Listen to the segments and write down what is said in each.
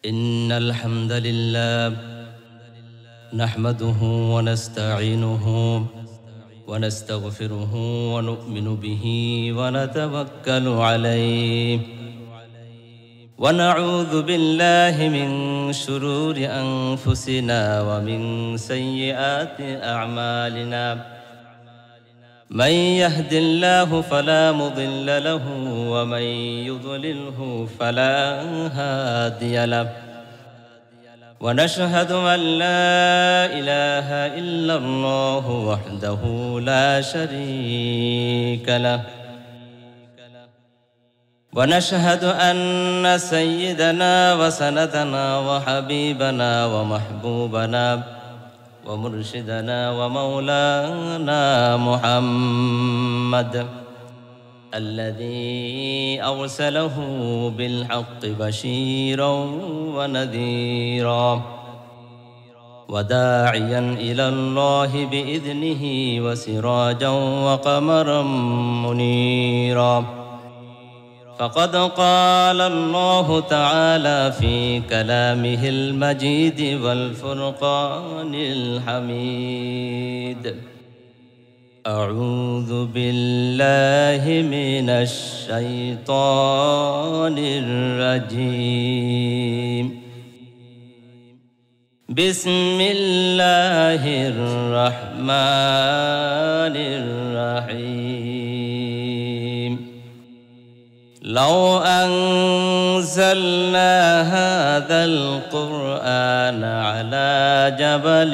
إن الحمد لله نحمده ونستعينه ونستغفره ونؤمن به ونتوكل عليه ونعوذ بالله من شرور أنفسنا ومن سيئات أعمالنا من يهد الله فلا مضل له ومن يضلله فلا هادي له ونشهد أن لا إله إلا الله وحده لا شريك له ونشهد أن سيدنا وسندنا وحبيبنا ومحبوبنا ومرشدنا ومولانا محمد الذي أرسله بالحق بشيرا ونذيرا وداعيا إلى الله بإذنه وسراجا وقمرا منيرا فقد قال الله تعالى في كلامه المجيد والفرقان الحميد أعوذ بالله من الشيطان الرجيم بسم الله الرحمن الرحيم لو أنزلنا هذا القرآن على جبل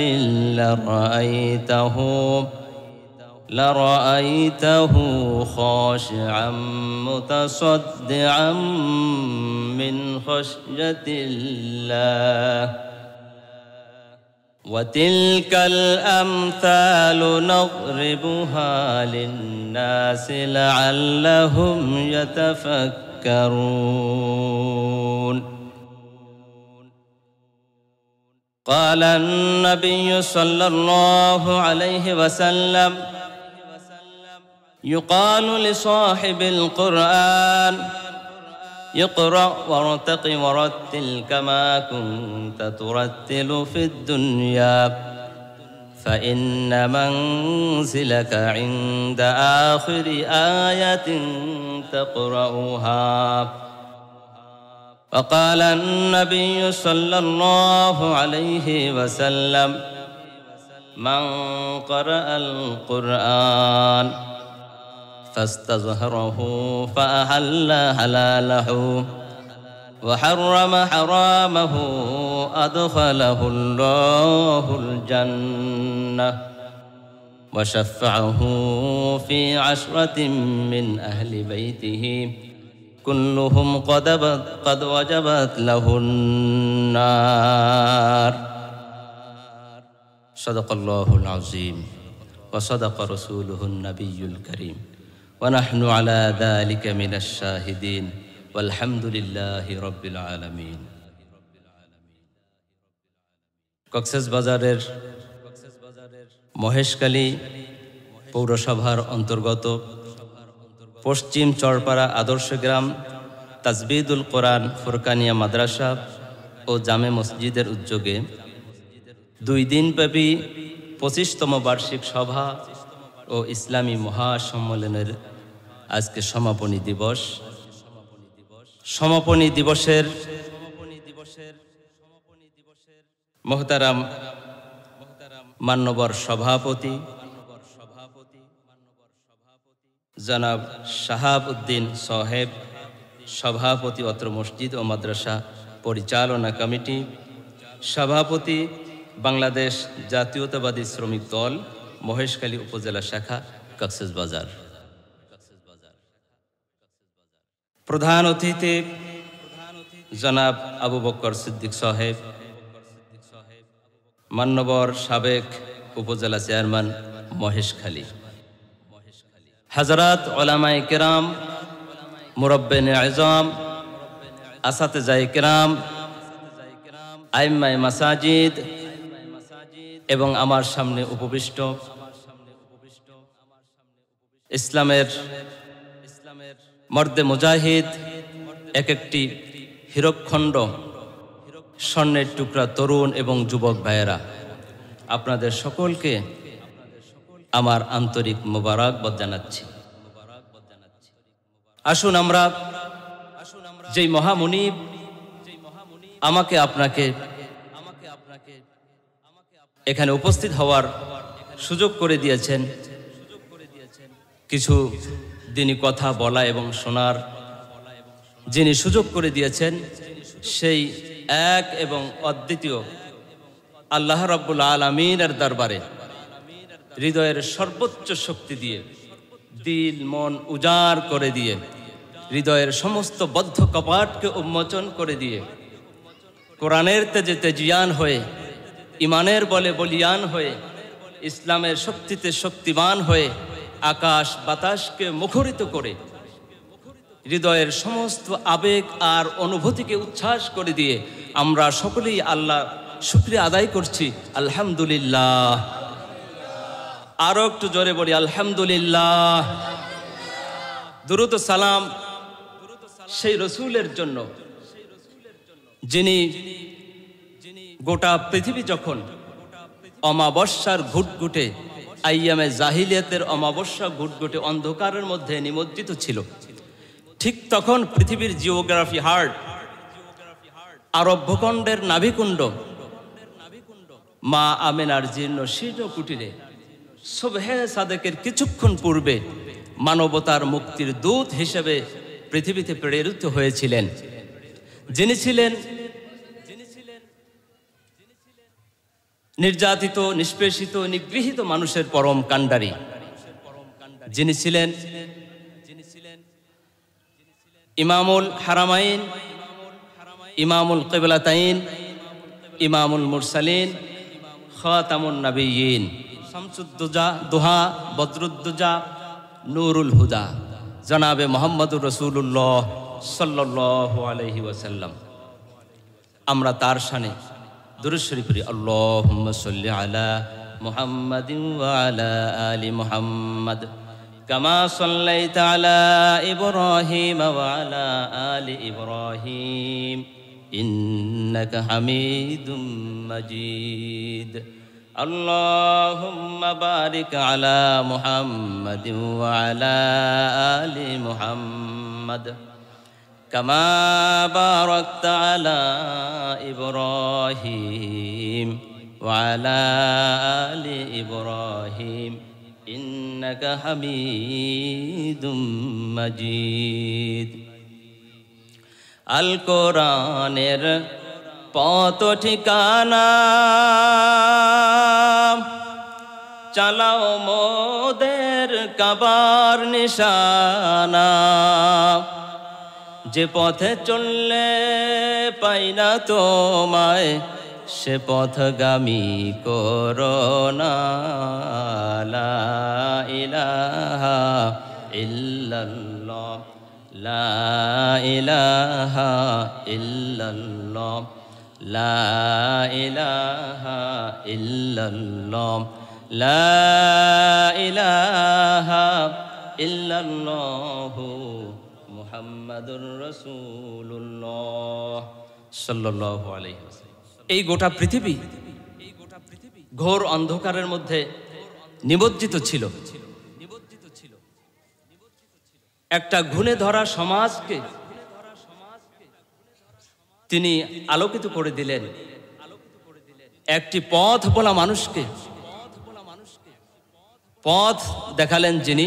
لرأيته خاشعا متصدعا من خشية الله وتلك الأمثال نضربها للناس لعلهم يتفكرون قال النبي صلى الله عليه وسلم يقال لصاحب القرآن اقرأ وارتق ورتل كما كنت ترتل في الدنيا فإن منزلك عند آخر آية تقرأها وقال النبي صلى الله عليه وسلم من قرأ القرآن فاستظهره فأحل حلاله وحرم حرامه أدخله الله الجنة وشفعه في 10 من أهل بيته كلهم قد وجبت له النار صدق الله العظيم وصدق رسوله النبي الكريم ونحن على ذلك من الشاهدين والحمد لله رب العالمين কক্সবাজারের মহেশখালী পৌরসভার অন্তর্গত পশ্চিম চরপাড়া আদর্শ গ্রাম তাজবিদুল কোরআন ফুরকানিয়া মাদ্রাসা ও জামে মসজিদের উদ্যোগে 2 দিনব্যাপী 25তম বার্ষিক সভা ও ইসলামী মহাসম্মেলনের আজকে সমাপনী দিবস। সমাপনী দিবসের মোহতারাম মান্যবর সভাপতি জনাব শাহাব উদ্দিন সাহেব, সভাপতি অত্র মসজিদ ও মাদ্রাসা পরিচালনা কমিটি, সভাপতি বাংলাদেশ জাতীয়তাবাদী শ্রমিক দল মহেশখালী উপজেলা শাখা কক্সবাজার। প্রধান অতিথি জনাব আবু বকর সিদ্দিক সাহেব, মান্যবর সাবেক উপজেলা চেয়ারম্যান মহেশখালী, হযরত উলামায়ে কেরাম, মুরব্বিনে আযম, আসাতিজায়ে কেরাম, আইম্মায়ে মাসাজিদ এবং আমার সামনে উপবিষ্ট ইসলামের মর্দে মুজাহিদ, এক একটি হীরকখণ্ড স্বর্ণের টুকরা তরুণ এবং যুবক ভাইয়েরা, আপনাদের সকলকে আমার আন্তরিক মোবারকবাদ জানাচ্ছি। আসুন আমরা যেই মহামুনিব আমাকে আপনাকে এখানে উপস্থিত হওয়ার সুযোগ করে দিয়েছেন, কিছু দিনই কথা বলা এবং শোনার যিনি সুযোগ করে দিয়েছেন, সেই এক এবং অদ্বিতীয় আল্লাহ রাব্বুল আলামিনের দরবারে হৃদয়ের সর্বোচ্চ শক্তি দিয়ে, দিল মন উজাড় করে দিয়ে, হৃদয়ের সমস্ত বদ্ধ কপাটকে উন্মোচন করে দিয়ে, কোরআনের তেজে তেজিয়ান হয়ে, ইমানের বলে বলিয়ান হয়ে, ইসলামের শক্তিতে শক্তিমান হয়ে, আকাশ বাতাসকে মুখরিত করে, হৃদয়ের সমস্ত আবেগ আর অনুভূতিকে উচ্ছ্বাস করে দিয়ে আমরা সকলেই আল্লাহ শুকরিয়া আদায় করছি। আলহামদুলিল্লাহ। আরো একটু জোরে বলি আলহামদুলিল্লাহ। দুরূদ ও সালাম সেই রসুলের জন্য যিনি গোটা পৃথিবী যখন অমাবস্যার ঘুটঘুটে, আইয়ামে জাহিলিয়াতের অমাবস্যা ঘুটঘুটে অন্ধকারের মধ্যে নিমজ্জিত ছিল, ঠিক তখন পৃথিবীর জিওগ্রাফি হার্ট, আরব ভূখণ্ডের নাভিকুণ্ড, মা আমেনার জীর্ণ শীর্ণ কুটিরে সুবহে সাদেকের কিছুক্ষণ পূর্বে মানবতার মুক্তির দূত হিসেবে পৃথিবীতে প্রেরিত হয়েছিলেন, যিনি ছিলেন নির্যাতিত, নিষ্পেষিত, নিগৃহীত মানুষের পরম কাণ্ডারী, যিনি ছিলেন ইমামুল হারামাইন, ইমামুল কিবলাতাইন, ইমামুল মুরসালিন, খাতামুন নবিয়্যিন, শামসুদ্দোহা, বদরুদ্দোজা, নূরুল হুদা, জনাবে মুহাম্মদুর রাসূলুল্লাহ সাল্লাল্লাহু আলাইহি ওয়াসাল্লাম। আমরা তার শানে দুরূদ শরীফ পড়ি। আল্লাহুম্মা সাল্লি আলা মুহাম্মাদিন ওয়া আলা আলি মুহাম্মাদ কামা সাল্লাইতা আলা ইব্রাহিম ওয়া আলা আলি ইব্রাহিম ইন্নাকা হামিদুম মাজিদ। আল্লাহুম্মা বারিক আলা মুহাম্মাদিন ওয়া আলা আলি মুহাম্মাদ কামা বারাকতা আলা ইব্রাহিম ওয়া আলা আলি ইব্রাহিম ইন্নাকা হামিদুম মাজিদ। আল কোরআনের পথ ঠিকানা চালাও মোদের কাবার নিশানা, যে পথে চললে পাই না তোমায় সে পথগামী করোনা। লা ইলাহা ইল্লাল্লাহ, লা ইলাহা ইল্লাল্লাহ, লা ইলাহা ইল্লাল্লাহ, লা ইলাহা ইল্লাল্লাহু মুহাম্মাদুর রাসূলুল্লাহ সাল্লাল্লাহু আলাইহি ওয়াসাল্লাম। এই গোটা পৃথিবী ঘোর অন্ধকারের মধ্যে নিমজ্জিত ছিল। একটা ঘুণে ধরা সমাজকে তিনি আলোকিত করে দিলেন, একটি পথ বলা মানুষকে পথ দেখালেন, যিনি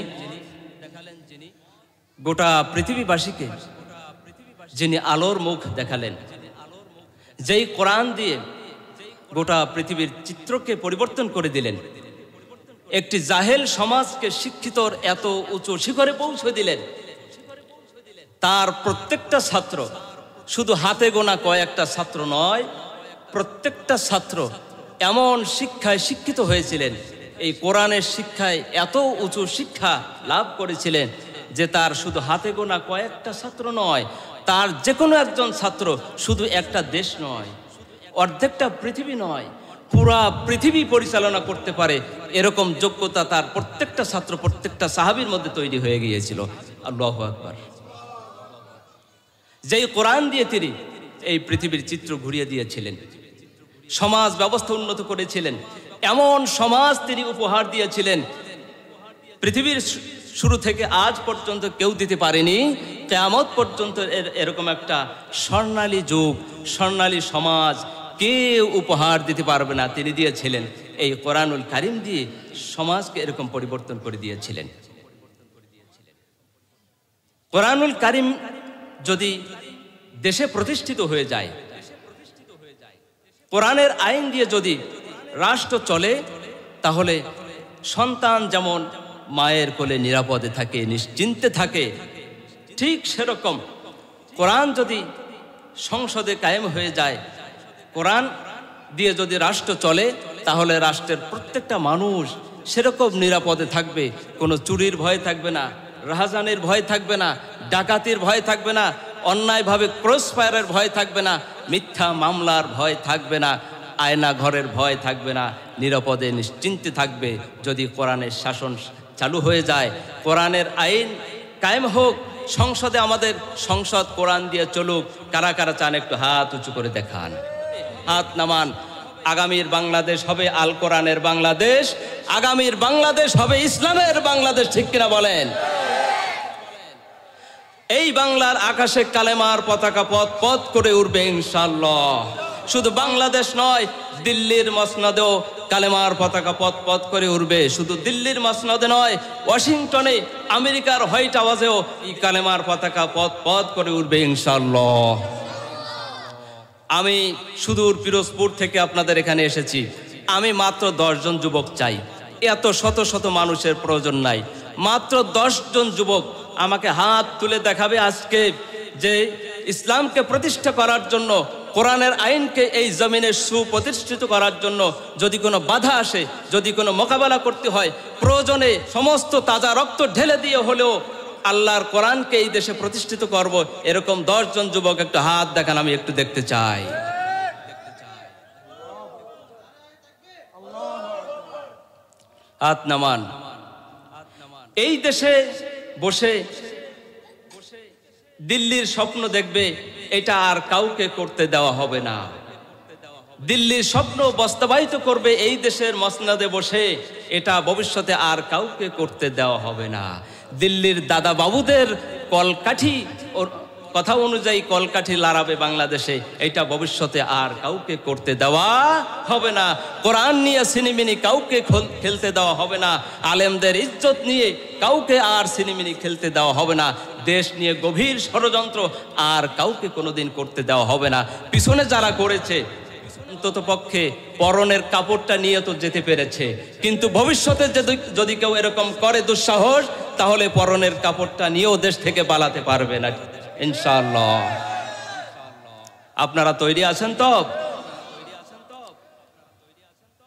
গোটা পৃথিবীবাসীকে যিনি আলোর মুখ দেখালেন, যেই কোরআন দিয়ে গোটা পৃথিবীর চিত্রকে পরিবর্তন করে দিলেন, একটি জাহেল সমাজকে শিক্ষিতর এত উঁচু শিখরে পৌঁছে দিলেন। তার প্রত্যেকটা ছাত্র, শুধু হাতে গোনা কয়েকটা ছাত্র নয়, প্রত্যেকটা ছাত্র এমন শিক্ষায় শিক্ষিত হয়েছিলেন, এই কোরআনের শিক্ষায় এত উঁচু শিক্ষা লাভ করেছিলেন যে তার শুধু হাতে গোনা কয়েকটা ছাত্র নয়, তার যে কোনো একজন ছাত্র শুধু একটা দেশ নয়, অর্ধেকটা পৃথিবী নয়, পুরা পৃথিবী পরিচালনা করতে পারে এরকম যোগ্যতা তার প্রত্যেকটা ছাত্র, প্রত্যেকটা সাহাবীর মধ্যে তৈরি হয়ে গিয়েছিল। আল্লাহু আকবার। যেই কোরআন দিয়ে তিনি এই পৃথিবীর চিত্র ঘুরিয়ে দিয়েছিলেন, সমাজ ব্যবস্থা উন্নত করেছিলেন। এমন সমাজ তিনি উপহার দিয়েছিলেন পৃথিবীর শুরু থেকে আজ পর্যন্ত কেউ দিতে পারেনি। কিয়ামত পর্যন্ত এরকম একটা স্বর্ণালী যুগ, স্বর্ণালী সমাজ কেউ উপহার দিতে পারবে না। তিনি দিয়েছিলেন এই কোরআনুল কারীম দিয়ে সমাজকে এরকম পরিবর্তন করে দিয়েছিলেন। কোরআনুল কারীম যদি দেশে প্রতিষ্ঠিত হয়ে যায়, কোরআনের আইন দিয়ে যদি রাষ্ট্র চলে, তাহলে সন্তান যেমন মায়ের কোলে নিরাপদে থাকে, নিশ্চিন্তে থাকে, ঠিক সেরকম কোরআন যদি সংসদে কায়েম হয়ে যায়, কোরআন দিয়ে যদি রাষ্ট্র চলে, তাহলে রাষ্ট্রের প্রত্যেকটা মানুষ সেরকম নিরাপদে থাকবে। কোনো চুরির ভয় থাকবে না, রাহাজানের ভয় থাকবে না, ডাকাতির ভয় থাকবে না, অন্যায়ভাবে ক্রস ফায়ারের ভয় থাকবে না, মিথ্যা মামলার ভয় থাকবে না, আয়না ঘরের ভয় থাকবে না, নিরাপদে নিশ্চিন্তে থাকবে যদি কোরআনের শাসন চালু হয়ে যায়, কোরআনের আইন কায়েম হোক। সংসদে আমাদের সংসদ কোরআন দিয়ে চলুক। কারা কারা চান একটু হাত উঁচু করে দেখান, হাত নামান। আগামীর বাংলাদেশ হবে আল কোরআনের বাংলাদেশ, আগামীর বাংলাদেশ হবে ইসলামের বাংলাদেশ, ঠিক কিনা বলেন? এই বাংলার আকাশে কালেমার পতাকা পথ পথ করে উঠবে ইনশাআল্লাহ। শুধু বাংলাদেশ নয়, দিল্লির মসনদেও কালেমার পতাকা পথ পথ করে উঠবে। শুধু দিল্লির মসনদে নয়, ওয়াশিংটনে, আমেরিকার হোয়াইট হাউসেও এই কালেমার পতাকা পথ পথ করে উঠবে ইনশাআল্লাহ। আমি সুদূর পিরোজপুর থেকে আপনাদের এখানে এসেছি। আমি মাত্র 10 জন যুবক চাই, এত শত শত মানুষের প্রয়োজন নাই। মাত্র 10 জন যুবক আমাকে হাত তুলে দেখাবে আজকে যে ইসলামকে প্রতিষ্ঠা করার জন্য, কোরআনের আইনকে এই জমিনে সুপ্রতিষ্ঠিত করার জন্য যদি কোনো বাধা আসে, যদি কোনো মোকাবেলা করতে হয়, প্রয়োজনে সমস্ত তাজা রক্ত ঢেলে দিয়ে হলেও আল্লাহর কোরআনকে এই দেশে প্রতিষ্ঠিত করব, এরকম 10 জন যুবক একটু হাত দেখান, আমি একটু দেখতে চাই। হাত নামান। এই দেশে বসে দিল্লির স্বপ্ন দেখবে, এটা আর কাউকে করতে দেওয়া হবে না। দিল্লির স্বপ্ন বাস্তবায়িত করবে এই দেশের মসনদে বসে, এটা ভবিষ্যতে আর কাউকে করতে দেওয়া হবে না। দিল্লির দাদা বাবুদের কলকাঠি ওর কথা অনুযায়ী কলকাঠি লড়াবে বাংলাদেশে, এটা ভবিষ্যতে আর কাউকে করতে দেওয়া হবে না। কোরআন নিয়ে সিনেমিনি কাউকে খেলতে দেওয়া হবে না। আলেমদের ইজ্জত নিয়ে কাউকে আর সিনেমিনি খেলতে দেওয়া হবে না। দেশ নিয়ে গভীর ষড়যন্ত্র আর কাউকে কোনোদিন করতে দেওয়া হবে না। পিছনে যারা করেছে অন্তত পক্ষে পরনের কাপড়টা নিয়ে তো যেতে পেরেছে, কিন্তু ভবিষ্যতে যদি কেউ এরকম করে দুঃসাহস, তাহলে পরনের কাপড়টা নিয়েও দেশ থেকে পালাতে পারবে না ইনশাআল্লাহ। আপনারা তৈরি আছেন তো?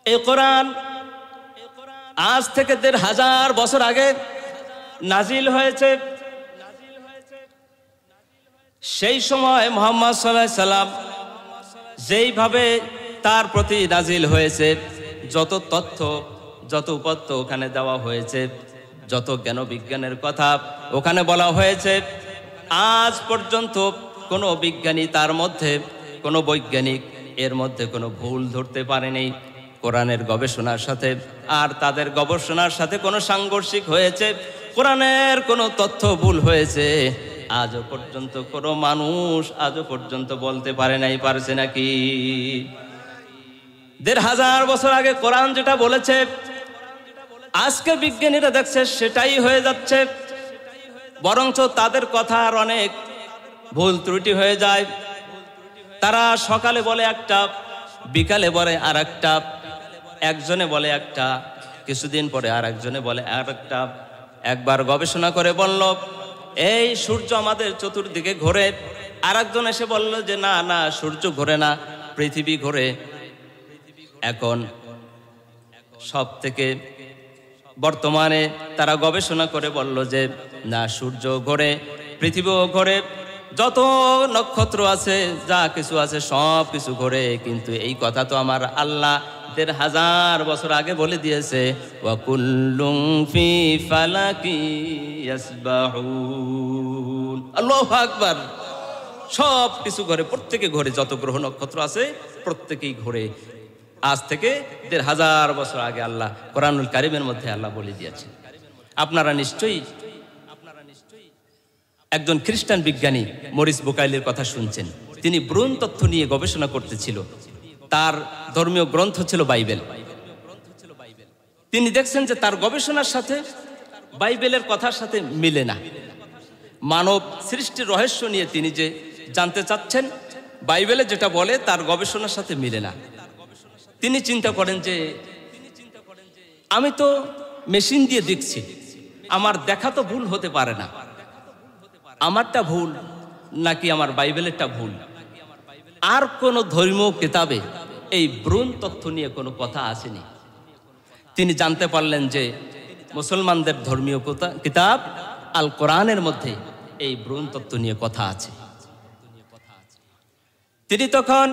এই কোরআন আজ থেকে 1500 বছর আগে নাজিল হয়েছে। সেই সময় মুহাম্মদ সাল্লাল্লাহু আলাইহি সাল্লাম যেইভাবে তার প্রতি নাজিল হয়েছে, যত তথ্য যত উপাত্ত ওখানে দেওয়া হয়েছে, যত জ্ঞান বিজ্ঞানের কথা ওখানে বলা হয়েছে, আজ পর্যন্ত কোনো বিজ্ঞানী তার মধ্যে, কোনো বৈজ্ঞানিক এর মধ্যে কোনো ভুল ধরতে পারেনি। কোরআনের গবেষণার সাথে আর তাদের গবেষণার সাথে কোনো সাংঘর্ষিক হয়েছে, কোরআনের কোনো তথ্য ভুল হয়েছে, আজও পর্যন্ত কোনো মানুষ আজও পর্যন্ত বলতে পারে নাই, পারছে নাকি? 1500 বছর আগে কোরআন যেটা বলেছে, আজকে বিজ্ঞানীরা দেখছে সেটাই হয়ে যাচ্ছে, বরঞ্চ তাদের কথা আর অনেক ভুল ত্রুটি হয়ে যায়। তারা সকালে বলে একটা, বিকালে বলে আর একটা, একজনে বলে একটা, কিছুদিন পরে আর একজনে বলে আর একটা। একবার গবেষণা করে বলল এই সূর্য আমাদের চতুর্দিকে ঘোরে, আর একজন এসে বলল যে না না, সূর্য ঘোরে না, পৃথিবী ঘোরে। এখন সব থেকে বর্তমানে তারা গবেষণা করে বলল যে না, সূর্য ঘোরে, পৃথিবীও ঘোরে, যত নক্ষত্র আছে, যা কিছু আছে সব কিছু ঘোরে। কিন্তু এই কথা তো আমার আল্লাহ 1500 বছর আগে বলে দিয়েছে, ওয়া কুল্লুম ফি ফালাকি ইয়াসবাহুন। আল্লাহু আকবার। সব কিছু ঘরে, প্রত্যেকে ঘরে যত গ্রহ নক্ষত্র আছে প্রত্যেকেই ঘরে আজ থেকে ১,৫০০ বছর আগে আল্লাহ কোরআনুল কারিমের মধ্যে আল্লাহ বলে দিয়েছেন। আপনারা নিশ্চয়ই একজন খ্রিস্টান বিজ্ঞানী মরিস বুকাইলের কথা শুনছেন। তিনি ভ্রূণ তথ্য নিয়ে গবেষণা করতেছিল। তার ধর্মীয় গ্রন্থ ছিল বাইবেল। তিনি দেখছেন যে তার গবেষণার সাথে বাইবেলের কথার সাথে মিলে না। মানব সৃষ্টির রহস্য নিয়ে তিনি যে জানতে চাচ্ছেন, বাইবেলে যেটা বলে তার গবেষণার সাথে মিলে না। তিনি চিন্তা করেন যে আমি তো মেশিন দিয়ে দেখছি, আমার দেখা তো ভুল হতে পারে না, আমারটা ভুল নাকি আমার বাইবেলেরটা ভুল। আর কোনো ধর্মীয় কিতাবে এই ভ্রূণ তথ্য নিয়ে কোনো কথা আসেনি। তিনি জানতে পারলেন যে মুসলমানদের ধর্মীয় কিতাব আল কোরআনের মধ্যে এই ভ্রূণ তত্ত্ব নিয়ে কথা আছে। তিনি তখন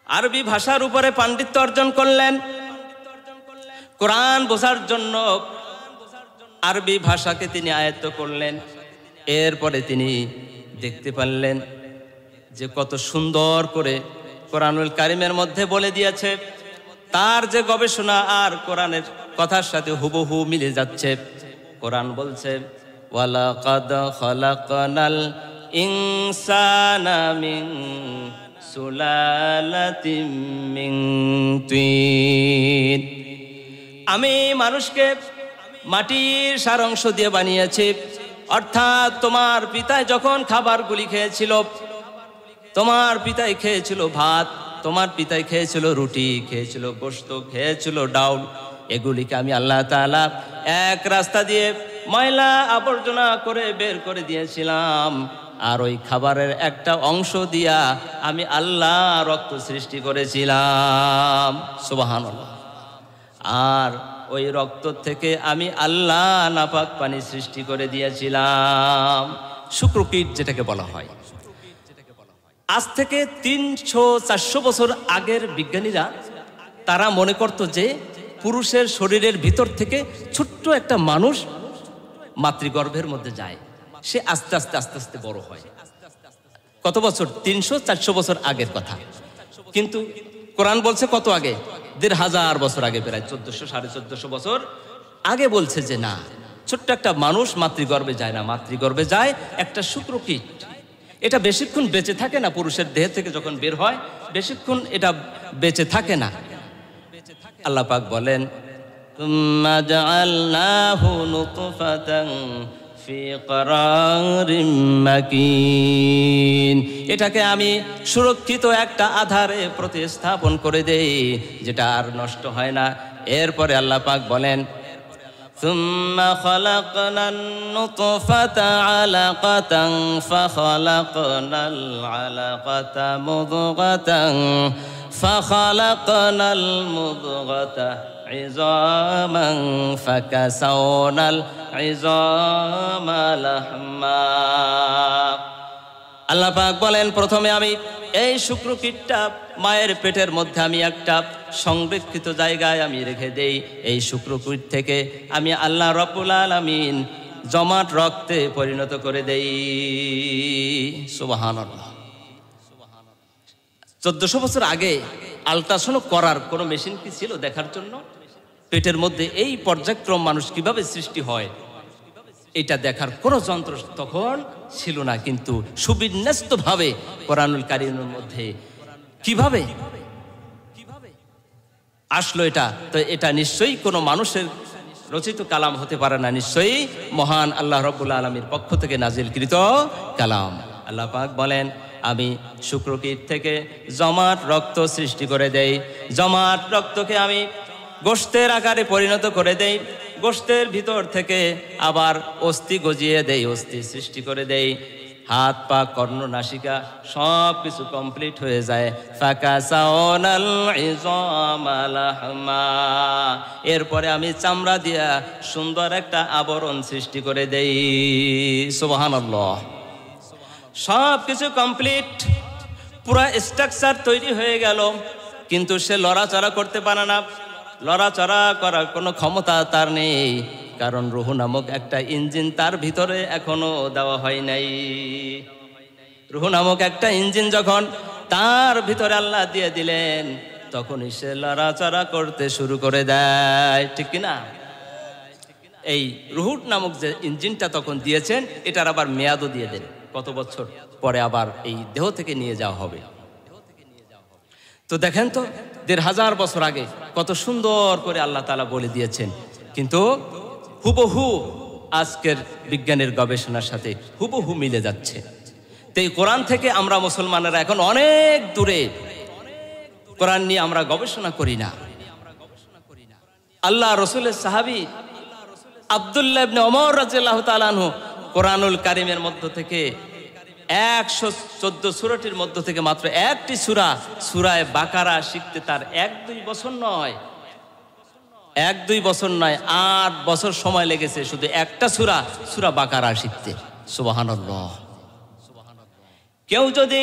আরবি ভাষার উপরে পাণ্ডিত্য অর্জন করলেন। কোরআন বোঝার জন্য আরবি ভাষাকে তিনি আয়ত্ত করলেন। এরপরে তিনি দেখতে পারলেন যে কত সুন্দর করে কোরআনুল কারিমের মধ্যে বলে দিয়েছে। তার যে গবেষণা আর কোরআনের কথার সাথে হুবহু মিলে যাচ্ছে। কোরআন বলছে, ওয়ালাকাদ খালাকনাল ইনসানা মিন সুলালাতিম মিন তিন। আমি মানুষকে মাটির সার অংশ দিয়ে বানিয়েছি। অর্থাৎ তোমার পিতা যখন খাবারগুলি খেয়েছিল, তোমার পিতাই খেয়েছিল ভাত, তোমার পিতাই খেয়েছিল রুটি, খেয়েছিল গোশত, খেয়েছিল ডাউল। এগুলিকে আমি আল্লাহ তাআলা এক রাস্তা দিয়ে ময়লা আবর্জনা করে বের করে দিয়েছিলাম। আর ওই খাবারের একটা অংশ দিয়া আমি আল্লাহ রক্ত সৃষ্টি করেছিলাম। সুবহানাল্লাহ। আর ওই রক্ত থেকে আমি আল্লাহ নাপাক পানি সৃষ্টি করে দিয়েছিলাম, শুক্রকীট যেটাকে বলা হয়। আজ থেকে ৩০০-৪০০ বছর আগের বিজ্ঞানীরা তারা মনে করত যে পুরুষের শরীরের ভিতর থেকে ছোট্ট একটা মানুষ মাতৃগর্ভের মধ্যে যায়, সে আস্তে আস্তে আস্তে আস্তে বড় হয়। কত বছর? ৩০০-৪০০ বছর আগের কথা। কিন্তু কোরআন বলছে কত আগে? ১,৫০০ বছর আগে, প্রায় ১৪০০-১৪৫০ বছর আগে বলছে যে না, ছোট্ট একটা মানুষ মাতৃগর্ভে যায় না, মাতৃগর্ভে যায় একটা শুক্রকীট। এটা বেশিক্ষণ বেঁচে থাকে না, পুরুষের দেহ থেকে যখন বের হয় বেশিক্ষণ এটা বেঁচে থাকে না। আল্লাহ পাক বলেন, তুম্মা জাআলনাহু নুতফাতান ফি করারিম মাকিন। এটাকে আমি সুরক্ষিত একটা আধারে প্রতিস্থাপন করে দেই, যেটা আর নষ্ট হয় না। এরপরে আল্লাহ পাক বলেন, সুম্মা খালাকনান নুতফাতা আলাকাতান ফাখালাকনাল আলাকাতা মুদগাতান ফাখালাকনাল মুদগাতা ইযামান ফাকাসাওনাল ইযামা লাহমা। আল্লাহ পাক বলেন, প্রথমে আমি এই শুক্রকীটটা মায়ের পেটের মধ্যে আমি একটা সংরক্ষিত জায়গায় আমি রেখে দেই। এই শুক্রকীট থেকে আমি আল্লাহ রাব্বুল আলামিন জমাট রক্তে পরিণত করে দেই। সুবহানাল্লাহ। ১৪০০ বছর আগে আল্ট্রাসাউন্ড করার কোনো মেশিন কি ছিল দেখার জন্য? পেটের মধ্যে এই পর্যায়ক্রম মানুষ কিভাবে সৃষ্টি হয় এটা দেখার কোনো যন্ত্র তখন ছিল না। কিন্তু সুবিন্যস্তভাবে কোরআনুল কারীমের মধ্যে কিভাবে আসলো এটা? তো এটা নিশ্চয়ই কোনো মানুষের রচিত কালাম হতে পারে না, নিশ্চয়ই মহান আল্লাহ রাব্বুল আলামিনের পক্ষ থেকে নাজিলকৃত কালাম। আল্লাহ পাক বলেন, আমি শুক্রকীট থেকে জমাট রক্ত সৃষ্টি করে দেই। জমাট রক্তকে আমি গোশতের আকারে পরিণত করে দেই। গোশতের ভিতর থেকে আবার অস্থি গজিয়ে দেই, অস্থি সৃষ্টি করে দেই। হাত পা কর্ণ নাসিকা সব কিছু কমপ্লিট হয়ে যায়। ফাকাসাওনাল ইযামা লাহমা। এরপরে আমি চামড়া দিয়া সুন্দর একটা আবরণ সৃষ্টি করে দেই। সুবহানাল্লাহ। সব কিছু কমপ্লিট, পুরো স্ট্রাকচার তৈরি হয়ে গেল, কিন্তু সে লড়াচড়া করতে পারে না। লড়াচড়া করার কোনো ক্ষমতা তার নেই, কারণ রূহ নামক একটা ইঞ্জিন তার ভিতরে এখনো দেওয়া হয় নাই। রূহ নামক একটা ইঞ্জিন যখন তার ভিতরে আল্লাহ দিয়ে দিলেন, তখনই সে লড়াচড়া করতে শুরু করে দেয়, ঠিক কিনা? এই রূহ নামক যে ইঞ্জিনটা তখন দিয়েছেন, এটার আবার মেয়াদও দিয়ে দেন, কত বছর পরে আবার এই দেহ থেকে নিয়ে যাওয়া হবে। তো দেখেন তো ১৫০০ বছর আগে কত সুন্দর করে আল্লাহ তাআলা বলে দিয়েছেন, কিন্তু হুবহু আজকের বিজ্ঞানের গবেষণার সাথে হুবহু মিলে যাচ্ছে। তো এই কোরআন থেকে আমরা মুসলমানেরা এখন অনেক দূরে, কোরআন নিয়ে আমরা গবেষণা করি না। আল্লাহ রসুলের সাহাবী আব্দুল্লাহ ইবনে ওমর রাদিয়াল্লাহু তাআলা আনহু কোরআনুল কারীমের মধ্য থেকে ১১৪ সূরাটির মধ্য থেকে মাত্র একটি সূরা বাকারা শিখতে তার ১-২ বছর নয়, ১-২ বছর নয়, ৮ বছর সময় লেগেছে শুধু একটা সূরা বাকারা শিখতে। সুবহানাল্লাহ। কেউ যদি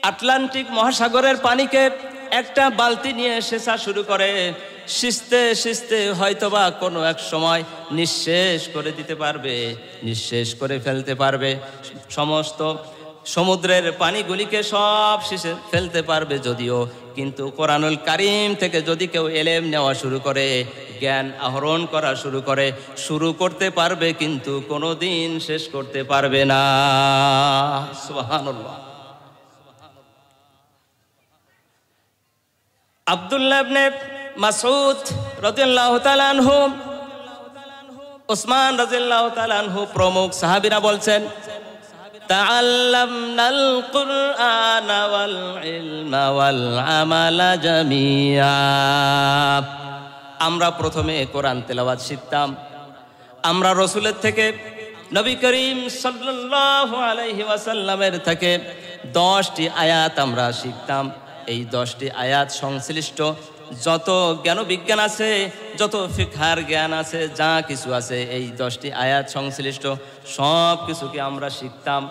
আটলান্টিক মহাসাগরের পানিকে একটা বালতি নিয়ে সেচা শুরু করে, সিঁচতে সিঁচতে হয়তোবা কোনো এক সময় নিঃশেষ করে দিতে পারবে, নিঃশেষ করে ফেলতে পারবে, সমস্ত সমুদ্রের পানিগুলিকে সব শেষে ফেলতে পারবে যদিও, কিন্তু কোরআনুল কারীম থেকে যদি কেউ এলেম নেওয়া শুরু করে, জ্ঞান আহরণ করা শুরু করতে পারবে, কিন্তু কোনোদিন শেষ করতে পারবে না। সুবহানাল্লাহ। আব্দুল্লাহ ইবনে মাসউদ রাদিয়াল্লাহু তাআলা আনহু, উসমান রাদিয়াল্লাহু তাআলা আনহু প্রমুখ সাহাবীরা বলছেন, তাআল্লামনাল কুরআনা ওয়াল ইলমা ওয়াল আমালা জামিআ। আমরা প্রথমে কোরআন তেলাওয়াত শিখতাম, আমরা রাসূলের থেকে, নবী করিম সাল্লাল্লাহু আলাইহি ওয়াসাল্লামের থেকে 10টি আয়াত আমরা শিখতাম। এই 10টি আয়াত সংশ্লিষ্ট যত জ্ঞান বিজ্ঞান আছে, যত ফিকহার জ্ঞান আছে, যা কিছু আছে, এই 10টি আয়াত সংশ্লিষ্ট সব কিছুকে আমরা শিখতাম,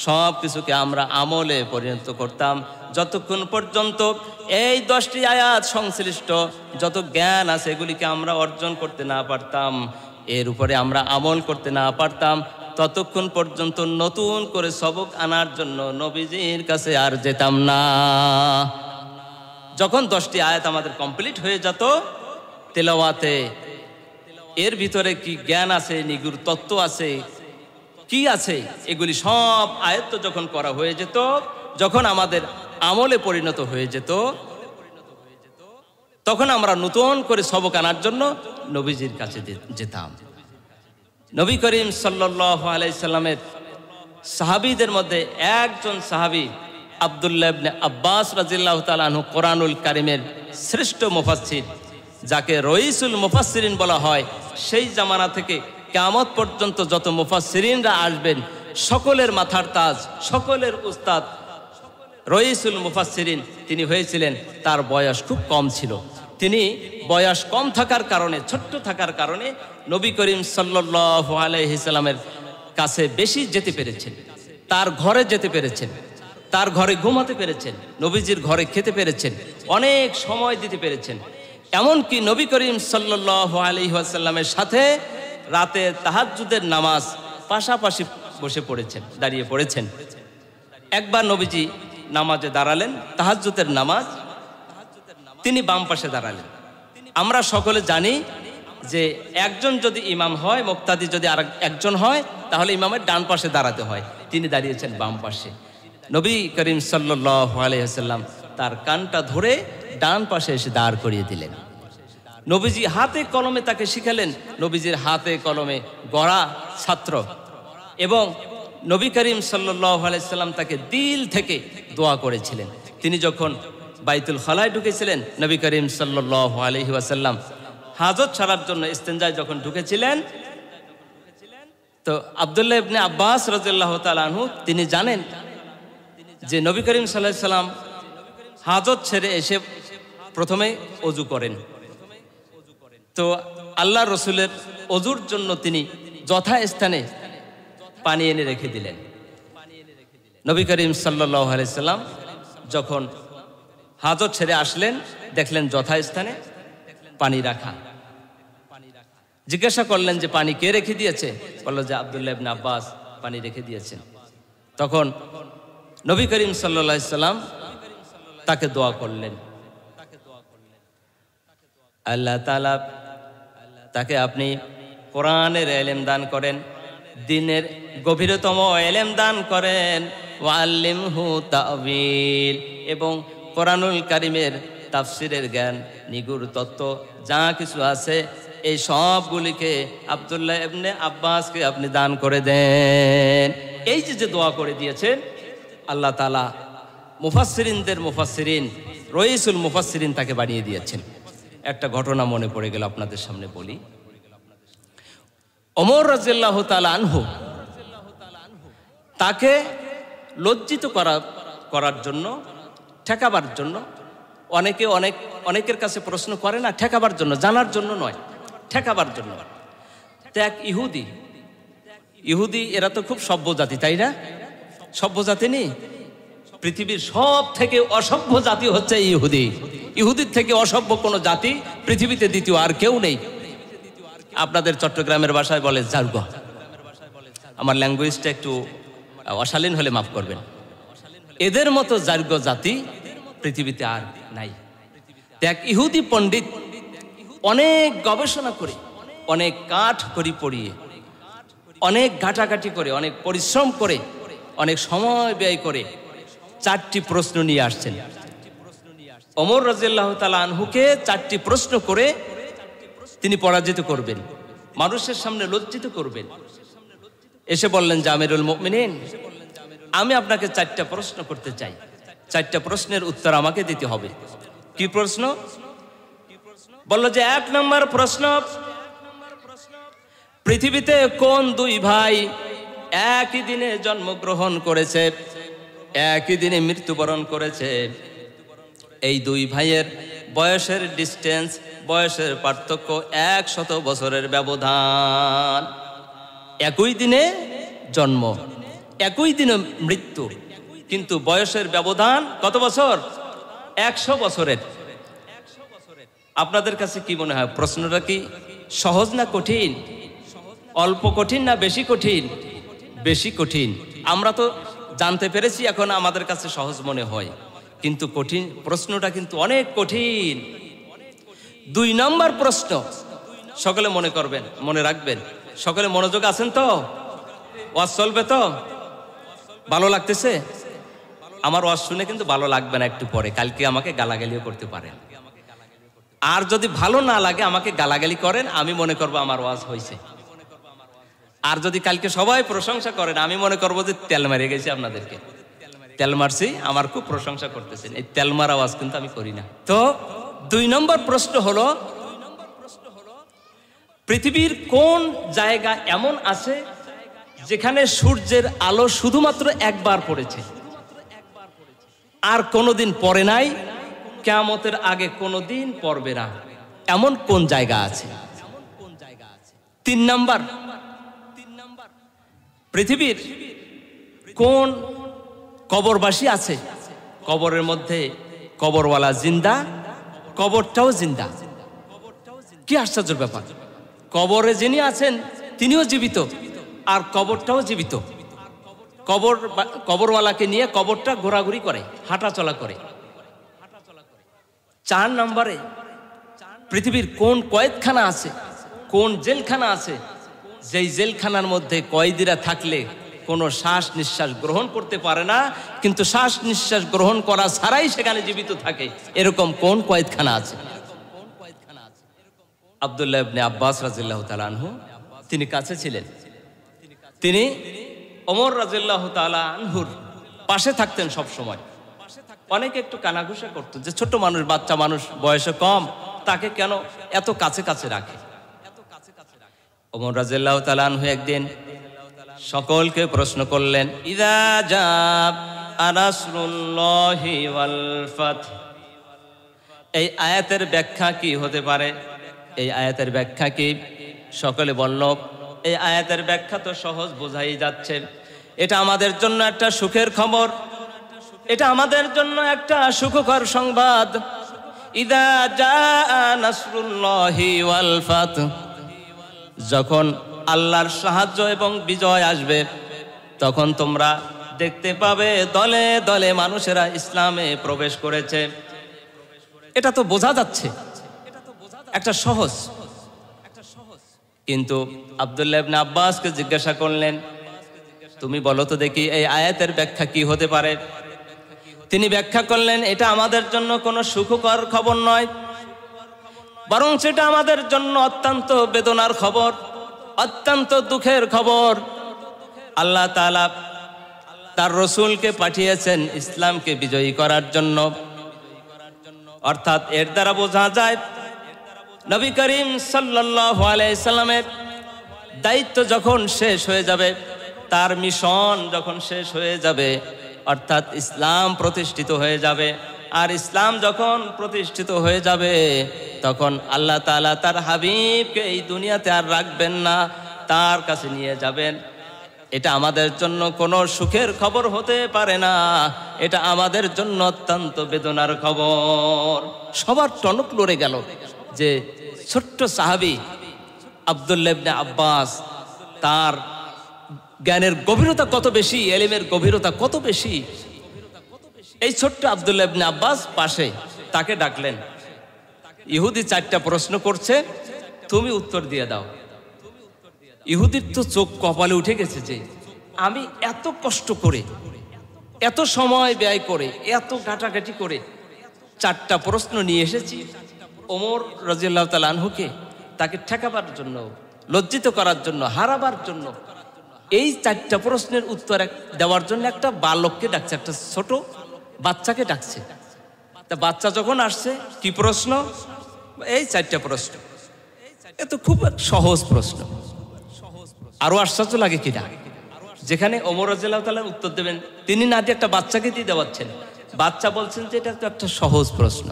সব কিছুকে আমরা আমলে পরিণত করতাম, যতক্ষণ পর্যন্ত এই 10টি আয়াত সংশ্লিষ্ট যত জ্ঞান আছে এগুলিকে আমরা অর্জন করতে না পারতাম, এর উপরে আমরা আমল করতে না পারতাম, ততক্ষণ পর্যন্ত নতুন করে সবক আনার জন্য নবীজির কাছে আর যেতাম না। যখন 10টি আয়াত আমাদের কমপ্লিট হয়ে যেত তেলাওয়াতে, এর ভিতরে কি জ্ঞান আছে, নিগুড় তত্ত্ব আছে, কি আছে, এগুলি সব আয়ত্ত যখন করা হয়ে যেত, যখন আমাদের আমলে পরিণত হয়ে যেত, তখন আমরা নতুন করে সবক আনার জন্য নবীজির কাছে যেতাম। নবী করিম সাল্লাল্লাহু আলাইহি সাল্লামের সাহাবীদের মধ্যে একজন সাহাবী আব্দুল্লাহ ইবনে আব্বাস রাদিয়াল্লাহু তাআলা আনহু কোরআনুল কারীমের শ্রেষ্ঠ মুফাসসির, যাকে রইসুল মুফাসসিরিন বলা হয়, সেই জামানা থেকে কিয়ামত পর্যন্ত যত মুফাসসিরিনরা আসবেন সকলের মাথার তাজ, সকলের উস্তাদ রইসুল মুফাসসিরিন তিনি হয়েছিলেন। তার বয়স খুব কম ছিল, তিনি বয়স কম থাকার কারণে, ছোট্ট থাকার কারণে নবী করিম সাল্লাল্লাহু আলাইহি সাল্লামের কাছে বেশি যেতে পেরেছেন, তার ঘরে যেতে পেরেছেন, তার ঘরে ঘুমাতে পেরেছেন, নবীজির ঘরে খেতে পেরেছেন, অনেক সময় দিতে পেরেছেন। এমনকি নবী করিম সাল্লাল্লাহু আলাইহি ওয়াসাল্লামের সাথে রাতে তাহাজ্জুদের নামাজ পাশাপাশি বসে পড়েছেন, দাঁড়িয়ে পড়েছেন। একবার নবীজি নামাজে দাঁড়ালেন, তাহাজ্জুদের নামাজ, তিনি বাম পাশে দাঁড়ালেন। আমরা সকলে জানি যে একজন যদি ইমাম হয়, মুক্তাদি যদি আর একজন হয়, তাহলে ইমামের ডান পাশে দাঁড়াতে হয়, তিনি দাঁড়িয়েছেন বাম পাশে। নবী করিম সাল্লাল্লাহু আলাইহি ওয়াসাল্লাম তার কানটা ধরে ডান পাশে এসে দাঁড় করিয়ে দিলেন। নবীজি হাতে কলমে তাকে শিখালেন, নবীজির হাতে কলমে গড়া ছাত্র, এবং নবী করিম সাল্লাল্লাহু আলাইহি ওয়াসাল্লাম তাকে দিল থেকে দোয়া করেছিলেন। তিনি যখন বাইতুল খালায় ঢুকেছিলেন, নবী করিম সাল্লাল্লাহু আলাইহি ওয়াসাল্লাম হাজত ছাড়ার জন্য ইস্তেঞ্জায় যখন ঢুকেছিলেন, তো আব্দুল্লাহ ইবনে আব্বাস রাদিয়াল্লাহু তাআলা আনহু তিনি জানেন যে নবী করিম সাল্লাল্লাহু আলাইহি ওয়াসাল্লাম হাজত ছেড়ে এসে প্রথমে ওযু করেন। তো আল্লাহ রসুলের ওযুর জন্য তিনি যথাস্থানে পানি এনে রেখে দিলেন। নবী করিম সাল্লাল্লাহু আলাইহি সাল্লাম যখন হাজত ছেড়ে আসলেন, দেখলেন যথাস্থানে পানি রাখা। জিজ্ঞাসা করলেন যে পানি কে রেখে দিয়েছে? বলল যে আব্দুল্লাহ ইবনে আব্বাস পানি রেখে দিয়েছেন। তখন নবী করিম সাল্লাল্লাহু আলাইহি সাল্লাম তাকে দোয়া করলেন, আল্লাহ তাআলা তাকে আপনি কোরআনের ইলম দান করেন, দ্বীনের গভীরতম ইলম দান করেন, ওয়াল্লিমহু তা'ওয়িল, এবং কোরআনুল কারীমের তাফসীরের জ্ঞান, নিগুড় তত্ত্ব যা কিছু আছে এই সবগুলিকে আব্দুল্লাহ ইবনে আব্বাসকে আপনি দান করে দেন। এই যে দোয়া করে দিয়েছেন, আল্লাহ তাআলা মুফাসসিরিনদের মুফাসসিরিন, রইসুল মুফাসসিরিন তাকে বানিয়ে দিয়েছেন। একটা ঘটনা মনে পড়ে গেল, আপনাদের সামনে বলি। ওমর রাদিয়াল্লাহু তাআলা আনহু, তাকে লজ্জিত করার জন্য, ঠেকাবার জন্য, অনেকের কাছে প্রশ্ন করে না, ঠেকাবার জন্য, জানার জন্য নয়, ঠেকাবার জন্য। তো এক ইহুদি, এরা তো খুব সভ্য জাতি, তাই না? সভ্য জাতি নেই, পৃথিবীর সব থেকে অসভ্য জাতি হচ্ছে ইহুদি। ইহুদির থেকে অসভ্য কোনো জাতি পৃথিবীতে দ্বিতীয় আর কেউ নেই। আপনাদের চট্টগ্রামের ভাষায় বলে জার্গো। আমার ল্যাঙ্গুয়েজটা একটু অশালীন হলে মাফ করবেন। এদের মতো জার্গো জাতি পৃথিবীতে আর নাই। এক ইহুদি পণ্ডিত অনেক গবেষণা করে, অনেক কাঠ করি পড়িয়ে, অনেক ঘাটাঘাটি করে, অনেক পরিশ্রম করে, অনেক সময় ব্যয় করে 4টি প্রশ্ন নিয়ে আসছেন। ওমর রাদিয়াল্লাহু তাআলা আনহুকে 4টি প্রশ্ন করে তিনি পরাজিত করবেন, মানুষের সামনে লজ্জিত করবেন। এসে বললেন যে আমিরুল মুমিনিন, আমি আপনাকে 4টা প্রশ্ন করতে চাই, 4টা প্রশ্নের উত্তর আমাকে দিতে হবে। কি প্রশ্ন? বলল যে 1 নম্বর প্রশ্ন, পৃথিবীতে কোন 2 ভাই একই দিনে জন্মগ্রহণ করেছে, একই দিনে মৃত্যুবরণ করেছে? এই 2 ভাইয়ের বয়সের ডিস্টেন্স, বয়সের পার্থক্য 100 বছরের ব্যবধান। একই দিনে জন্ম, একই দিনে মৃত্যু, কিন্তু বয়সের ব্যবধান কত বছর? 100 বছরের। আপনাদের কাছে কি মনে হয়, প্রশ্নটা কি সহজ না কঠিন? অল্প কঠিন না বেশি কঠিন? বেশি কঠিন। আমরা তো জানতে পেরেছি, এখন আমাদের কাছে সহজ মনে হয়, কিন্তু কঠিন প্রশ্নটা কিন্তু অনেক কঠিন। 2 নম্বর প্রশ্ন, সকলে মনে করবেন, মনে রাখবেন। সকলে মনোযোগ আছেন তো? ওয়াজ চলবে তো? ভালো লাগতেছে? আমার ওয়াজ শুনে কিন্তু ভালো লাগবে না একটু পরে, কালকে আমাকে গালাগালিও করতে পারেন। আর যদি ভালো না লাগে আমাকে গালাগালি করেন, আমি মনে করবো আমার ওয়াজ হয়েছে। আর যদি কালকে সবাই প্রশংসা করেন, আমি মনে করবো যে তেল মারে গেছি আপনাদেরকে, তেল মারছি, আমার খুব প্রশংসা করতেছেন। এই তেল মারা ওয়াজ কিন্তু আমি করি না। তো 2 নম্বর প্রশ্ন হলো, পৃথিবীর কোন জায়গা এমন আছে যেখানে সূর্যের আলো শুধুমাত্র একবার পড়েছে, আর কোনোদিন পড়ে নাই, কিয়ামতের আগে কোনোদিন পড়বে না? এমন কোন জায়গা আছে? 3 নম্বর, পৃথিবীর কোন কবরবাসী আছে, কবরের মধ্যে কবরওয়ালা জিন্দা, কবরটাও জিন্দা। কি আশ্চর্যের ব্যাপার! কবরে যিনি আছেন তিনিও জীবিত, আর কবরটাও জীবিত। কবরওয়ালাকে নিয়ে কবরটা ঘোরাঘুরি করে, হাঁটাচলা করে। 4 নম্বরে, পৃথিবীর কোন কয়েদখানা আছে, কোন জেলখানা আছে, যেই জেলখানার মধ্যে কয়েদিরা থাকলে কোনো শ্বাস নিঃশ্বাস গ্রহণ করতে পারে না, কিন্তু শ্বাস নিঃশ্বাস গ্রহণ করা ছাড়াই সেখানে জীবিত থাকে, এরকম কোন কয়েদখানা আছে? আব্দুল্লাহ ইবনে আব্বাস রাদিয়াল্লাহু তাআলা আনহু, তিনি কাছে ছিলেন। তিনি ওমর রাদিয়াল্লাহু তাআলা আনহুর পাশে থাকতেন সব সময়। অনেকে একটু কানাঘুষা করতো যে ছোট মানুষ, বাচ্চা মানুষ, বয়সে কম, তাকে কেন এত কাছে কাছে রাখে? ওমর রাদিয়াল্লাহু তাআলা আনহু একদিন সকলকে প্রশ্ন করলেন, ইযা জাআ নাসরুল্লাহি ওয়াল ফাত, এই আয়াতের ব্যাখ্যা কি হতে পারে? এই আয়াতের ব্যাখ্যা কি? সকলে বলল, এই আয়াতের ব্যাখ্যা তো সহজ, বোঝাই যাচ্ছে। এটা আমাদের জন্য একটা সুখের খবর, এটা আমাদের জন্য একটা সুখকর সংবাদ। ইযা জাআ নাসরুল্লাহি ওয়াল ফাত, যখন আল্লাহর সাহায্য এবং বিজয় আসবে, তখন তোমরা দেখতে পাবে দলে দলে মানুষেরা ইসলামে প্রবেশ করেছে। এটা তো বোঝা যাচ্ছে, একটা সহজ। কিন্তু আব্দুল্লাহ ইবনে আব্বাসকে জিজ্ঞাসা করলেন, তুমি বলো তো দেখি এই আয়াতের ব্যাখ্যা কি হতে পারে? তিনি ব্যাখ্যা করলেন, এটা আমাদের জন্য কোনো সুখকর খবর নয়, বরং সেটা আমাদের জন্য অত্যন্ত বেদনার খবর, অত্যন্ত দুঃখের খবর। আল্লাহ তাআলা তার রসুলকে পাঠিয়েছেন ইসলামকে বিজয়ী করার জন্য। অর্থাৎ এর দ্বারা বোঝা যায় নবী করিম সাল্লাল্লাহু আলাইহি সাল্লামের দায়িত্ব যখন শেষ হয়ে যাবে, তার মিশন যখন শেষ হয়ে যাবে, অর্থাৎ ইসলাম প্রতিষ্ঠিত হয়ে যাবে। আর ইসলাম যখন প্রতিষ্ঠিত হয়ে যাবে, তখন আল্লাহ তাআলা তার হাবিবকে এই দুনিয়াতে আর রাখবেন না, তার কাছে নিয়ে যাবেন। এটা আমাদের জন্য কোনো সুখের খবর হতে পারে না, এটা আমাদের জন্য অত্যন্ত বেদনার খবর। সবার টনক লড়ে গেল যে ছোট্ট সাহাবী আব্দুল্লাহ ইবনে আব্বাস, তার জ্ঞানের গভীরতা কত বেশি, ইলমের গভীরতা কত বেশি। এই ছোট্ট আব্দুল্লাহ ইবনে আব্বাস পাশে, তাকে ডাকলেন। ইহুদি 4টা প্রশ্ন করছে, তুমি উত্তর দিয়ে দাও। ইহুদির তো চোখ কপালে উঠে গেছে যে আমি এত কষ্ট করে, এত সময় ব্যয় করে, এত ঘাটাঘাটি করে 4টা প্রশ্ন নিয়ে এসেছি ওমর রাদিয়াল্লাহু তাআলা আনহুকে, তাকে ঠেকাবার জন্য, লজ্জিত করার জন্য, হারাবার জন্য। এই 4টা প্রশ্নের উত্তর দেওয়ার জন্য একটা বালককে ডাকছে, একটা ছোট বাচ্চাকে ডাকছে। তা বাচ্চা যখন আসছে, কি প্রশ্ন? এই 4টা প্রশ্ন। এ তো খুব সহজ প্রশ্ন। আরো আশ্চর্য লাগে কিনা, যেখানে ওমর রাদিয়াল্লাহু তাআলা উত্তর দেবেন, তিনি না দিয়ে একটা বাচ্চাকে দিয়ে দেওয়াচ্ছেন। বাচ্চা বলছেন যে এটা তো একটা সহজ প্রশ্ন,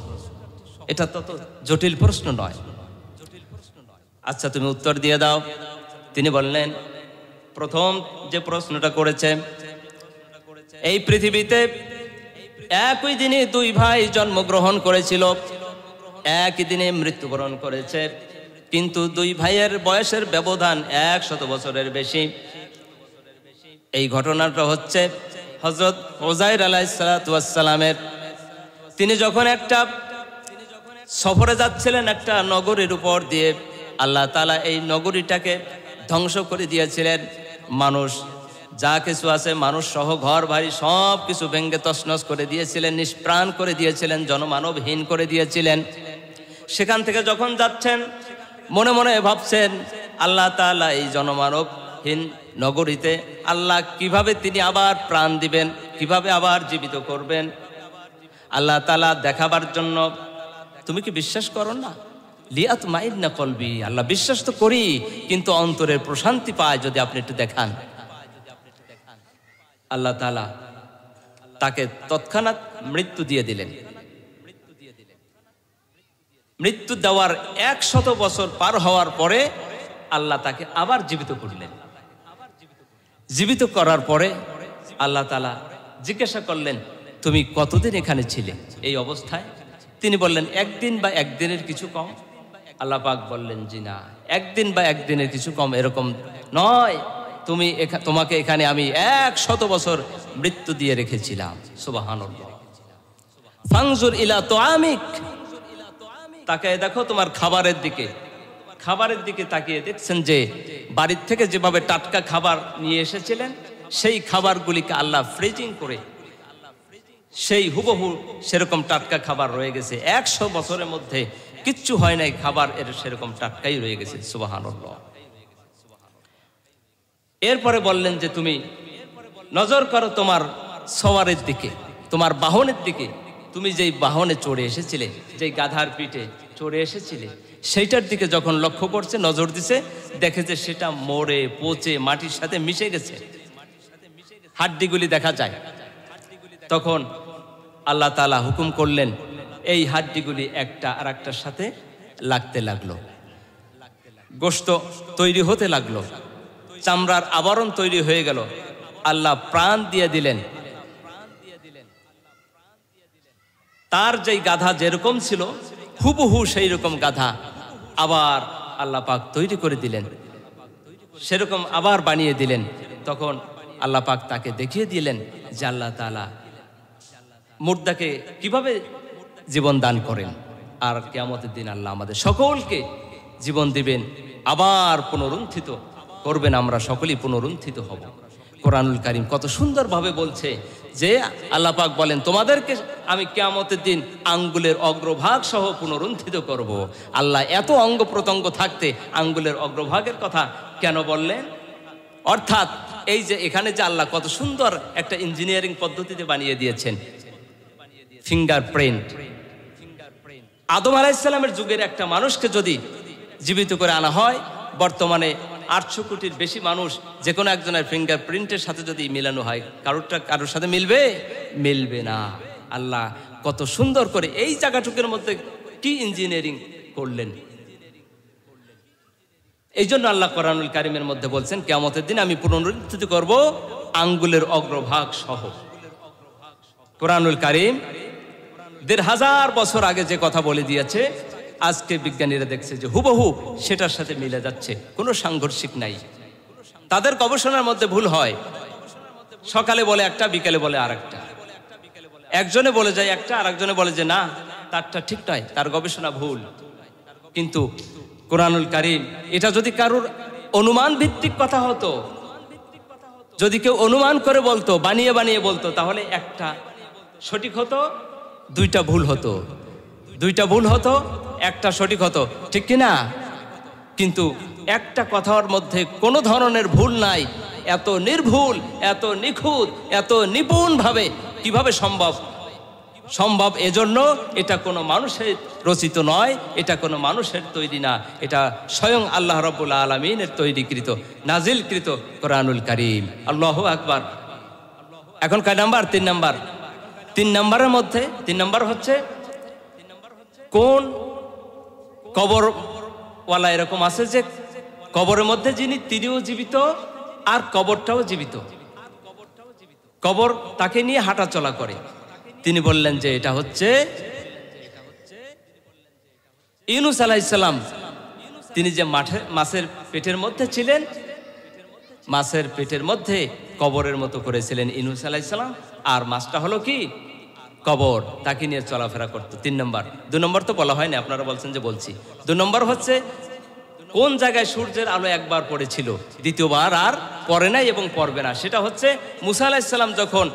এটা তত জটিল প্রশ্ন নয়। আচ্ছা, তুমি উত্তর দিয়ে দাও। তিনি বললেন, প্রথম যে প্রশ্নটা করেছে, এই পৃথিবীতে একই দিনে 2 ভাই জন্মগ্রহণ করেছিল, একই দিনে মৃত্যুবরণ করেছে, কিন্তু 2 ভাইয়ের বয়সের ব্যবধান 100 বছরের বেশি। এই ঘটনাটা হচ্ছে হযরত উযাইর আলাইহিস সালাতু ওয়াস সালামের। তিনি যখন একটা সফরে যাচ্ছিলেন একটা নগরীর উপর দিয়ে, আল্লাহ তাআলা এই নগরীটাকে ধ্বংস করে দিয়েছিলেন। মানুষ যা কিছু আছে, মানুষ সহ ঘর বাড়ি সব কিছু ভেঙে তছনছ করে দিয়েছিলেন, নিষ্প্রাণ করে দিয়েছিলেন, জনমানবহীন করে দিয়েছিলেন। সেখান থেকে যখন যাচ্ছেন, মনে মনে ভাবছেন আল্লাহ তাআলা এই জনমানবহীন নগরীতে আল্লাহ কিভাবে তিনি আবার প্রাণ দিবেন, কিভাবে আবার জীবিত করবেন। আল্লাহ তাআলা দেখাবার জন্য, তুমি কি বিশ্বাস করো না? লিয়াতমাইন্না কলবি, আল্লাহ বিশ্বাস তো করি, কিন্তু অন্তরের প্রশান্তি পায় যদি আপনি একটু দেখান। আল্লাহ তাআলা তাকে তৎক্ষণাৎ মৃত্যু দিয়ে দিলেন। মৃত্যু দেওয়ার 100 বছর পার হওয়ার পরে আল্লাহ তাকে আবার জীবিত করলেন। জীবিত করার পরে আল্লাহ তাআলা জিজ্ঞাসা করলেন, তুমি কতদিন এখানে ছিলে এই অবস্থায়? তিনি বললেন, 1 দিন বা 1 দিনের কিছু কম। আল্লাহ পাক বললেন, জি না, 1 দিন বা 1 দিনের কিছু কম এরকম নয়, তোমাকে এখানে আমি 100 বছর মৃত্যু দিয়ে রেখেছিলাম। সুবহানাল্লাহ। ফানজুর ইলা তুআমিক, তাকায় দেখো তোমার খাবারের দিকে। খাবারের দিকে তাকিয়ে দেখছেন যে বাড়ির থেকে যেভাবে টাটকা খাবার নিয়ে এসেছিলেন, সেই খাবারগুলিকে আল্লাহ ফ্রিজিং করে সেই হুবহু সেরকম টাটকা খাবার রয়ে গেছে। 100 বছরের মধ্যে কিচ্ছু হয় নাই, খাবার এর সেরকম টাটকাই রয়ে গেছে। সুবহানাল্লাহ। এরপরে বললেন যে তুমি নজর করো তোমার সওয়ারের দিকে, তোমার বাহনের দিকে। তুমি যেই বাহনে চড়ে এসেছিলে, যেই গাধার পিঠে চড়ে এসেছিলে, সেইটার দিকে যখন লক্ষ্য করছে, নজর দিছে, দেখে যে সেটা মরে পচে মাটির সাথে মিশে গেছে, হাড্ডিগুলি দেখা যায়। তখন আল্লাহ তাআলা হুকুম করলেন, এই হাড্ডিগুলি একটা আর একটার সাথে লাগতে লাগলো, গোশত তৈরি হতে লাগলো, চামড়ার আবরণ তৈরি হয়ে গেল। আল্লাহ প্রাণ দিয়ে দিলেন। তার যেই গাধা যেরকম ছিল হুবহু সেই রকম গাধা আবার আল্লাহ পাক তৈরি করে দিলেন, সেরকম আবার বানিয়ে দিলেন। তখন আল্লাহ পাক তাকে দেখিয়ে দিলেন যে আল্লাহ তাআলা মুর্দাকে কিভাবে জীবন দান করেন। আর কিয়ামতের দিন আল্লাহ আমাদের সকলকে জীবন দিবেন, আবার পুনরুত্থিত করবেন, আমরা সকলেই পুনরুত্থিত হব। কোরআনুল কারীম কত সুন্দরভাবে বলছে যে আল্লাহ পাক বলেন তোমাদেরকে আমি কিয়ামতের দিন আঙ্গুলের অগ্রভাগ সহ পুনরুত্থিত করব। আল্লাহ এত অঙ্গ প্রত্যঙ্গ থাকতে আঙ্গুলের অগ্রভাগের কথা কেন বললেন? অর্থাৎ এই যে এখানে যে আল্লাহ কত সুন্দর একটা ইঞ্জিনিয়ারিং পদ্ধতিতে বানিয়ে দিয়েছেন ফিঙ্গারপ্রিন্ট। আদম আলাইহিস সালামের যুগের একটা মানুষকে যদি জীবিত করে আনা হয়, বর্তমানে 800 কোটির বেশি মানুষ যে কোনো একজনের ফিঙ্গারপ্রিন্টের সাথে যদি মিলানো হয়, কারোর সাথে মিলবে না। আল্লাহ কত সুন্দর করে এই জায়গাটুকুর মধ্যে কি ইঞ্জিনিয়ারিং করলেন। এই জন্য আল্লাহ কোরআনুল কারীমের মধ্যে বলছেন কিয়ামতের দিন আমি পুনরুত্থিত করব আঙ্গুলের অগ্রভাগ সহ। কোরআনুল কারীম 1500 বছর আগে যে কথা বলে দিয়েছে, আজকে বিজ্ঞানীরা দেখছে যে হুবহু সেটার সাথে মিলে যাচ্ছে, কোনো সাংঘর্ষিক নাই। তাদের গবেষণার মধ্যে ভুল হয়, সকালে বলে একটা, বিকেলে বলে আরেকটা। একজনে বলে যায় একটা, আরেকজনে বলে যে না তারটা ঠিক নয়, তার গবেষণা ভুল। কিন্তু কোরআনুল কারীম এটা যদি কারোর অনুমান ভিত্তিক কথা হতো, যদি কেউ অনুমান করে বলতো, বানিয়ে বানিয়ে বলতো, তাহলে একটা সঠিক হতো, দুইটা ভুল হতো, একটা সঠিক হতো, ঠিক কিনা? কিন্তু একটা কথার মধ্যে কোনো ধরনের ভুল নাই। এত নির্ভুল, এত নিখুঁত, এত নিপুণভাবে কিভাবে সম্ভব এজন্য এটা কোনো মানুষের রচিত নয়, এটা কোনো মানুষের তৈরি না, এটা স্বয়ং আল্লাহ রাব্বুল আলামিনের তৈরিকৃত নাজিলকৃত কোরআনুল কারীম। আল্লাহু আকবার। এখন কয় নাম্বার? 3 নাম্বার। 3 নাম্বারের মধ্যে 3 নাম্বার হচ্ছে কোন কবরওয়ালা এরকম আছে যে কবরের মধ্যে যিনি, তিনিও জীবিত আর কবরটাও জীবিত, কবর তাকে নিয়ে হাঁটা চলা করে। তিনি বললেন যে এটা হচ্ছে ইউনূস আলাইহিস সালাম। তিনি যে মাছের পেটের মধ্যে ছিলেন, মাছের পেটের মধ্যে কবরের মতো করেছিলেন ইউনূস আলাইহিস সালাম, আর মাছটা হলো কি কবর, তাকে নিয়ে চলাফেরা করতো। 3 নম্বর। 2 নম্বর তো বলা হয়নি, আপনারা বলছেন যে বলছি। 2 নম্বর হচ্ছে কোন জায়গায় সূর্যের আলো একবার পড়েছিল, দ্বিতীয়বার আর পড়ে নাই এবং পড়বে না। সেটা হচ্ছে মুসা আলাইহিস সালাম যখন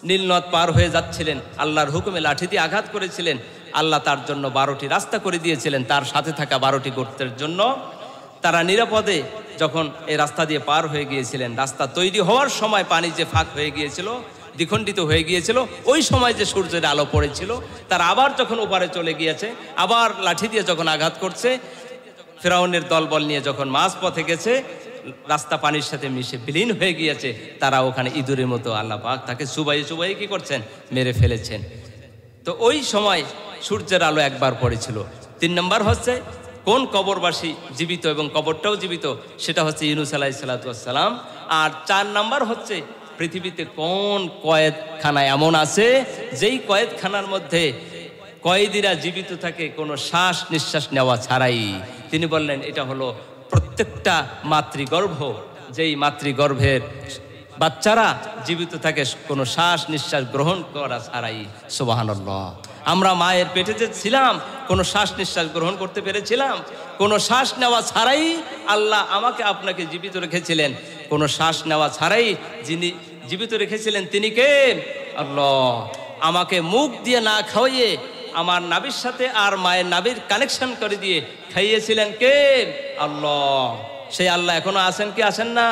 নীল নদ পার হয়ে যাচ্ছিলেন, আল্লাহর হুকুমে লাঠি দিয়ে আঘাত করেছিলেন, আল্লাহ তার জন্য 12টি রাস্তা করে দিয়েছিলেন, তার সাথে থাকা 12টি গোত্রের জন্য। তারা নিরাপদে যখন এই রাস্তা দিয়ে পার হয়ে গিয়েছিলেন, রাস্তা তৈরি হওয়ার সময় পানি যে ফাঁক হয়ে গিয়েছিল, দ্বিখণ্ডিত হয়ে গিয়েছিল, ওই সময় যে সূর্যের আলো পড়েছিল, তারা আবার যখন ওপারে চলে গিয়েছে, আবার লাঠি দিয়ে যখন আঘাত করছে, ফেরাউনের দলবল নিয়ে যখন মাঝ পথে গেছে, রাস্তা পানির সাথে মিশে বিলীন হয়ে গিয়েছে, তারা ওখানে ইঁদুরের মতো আল্লাহ পাক তাকে চুবাইয়ে কি করছেন, মেরে ফেলেছেন। তো ওই সময় সূর্যের আলো একবার পড়েছিল। 3 নম্বর হচ্ছে কোন কবরবাসী জীবিত এবং কবরটাও জীবিত, সেটা হচ্ছে ইউনূস আলাইহিস সালাতু ওয়াস সালাম। আর 4 নম্বর হচ্ছে পৃথিবীতে কোন কয়েদখানা এমন আছে যেই কয়েদখানার মধ্যে কয়েদিরা জীবিত থাকে কোনো শ্বাস নিঃশ্বাস নেওয়া ছাড়াই। তিনি বললেন এটা হলো প্রত্যেকটা মাতৃগর্ভ, যেই মাতৃগর্ভের বাচ্চারা জীবিত থাকে কোনো শ্বাস নিঃশ্বাস গ্রহণ করা ছাড়াই। সুবহানাল্লাহ। আমরা মায়ের পেটে যে ছিলাম, কোনো শ্বাস নিঃশ্বাস গ্রহণ করতে পেরেছিলাম? কোনো শ্বাস নেওয়া ছাড়াই আল্লাহ আমাকে আপনাকে জীবিত রেখেছিলেন। কোনো শ্বাস নেওয়া ছাড়াই যিনি জীবিত রেখেছিলেন তিনি কে? আল্লাহ। আমাকে মুখ দিয়ে না খাওয়িয়ে আমার নাবির সাথে আর মায়ের নাবির কানেকশন করে দিয়ে খাইয়েছিলেন কে? আল্লাহ। সেই আল্লাহ এখনো আছেন কি আছেন না?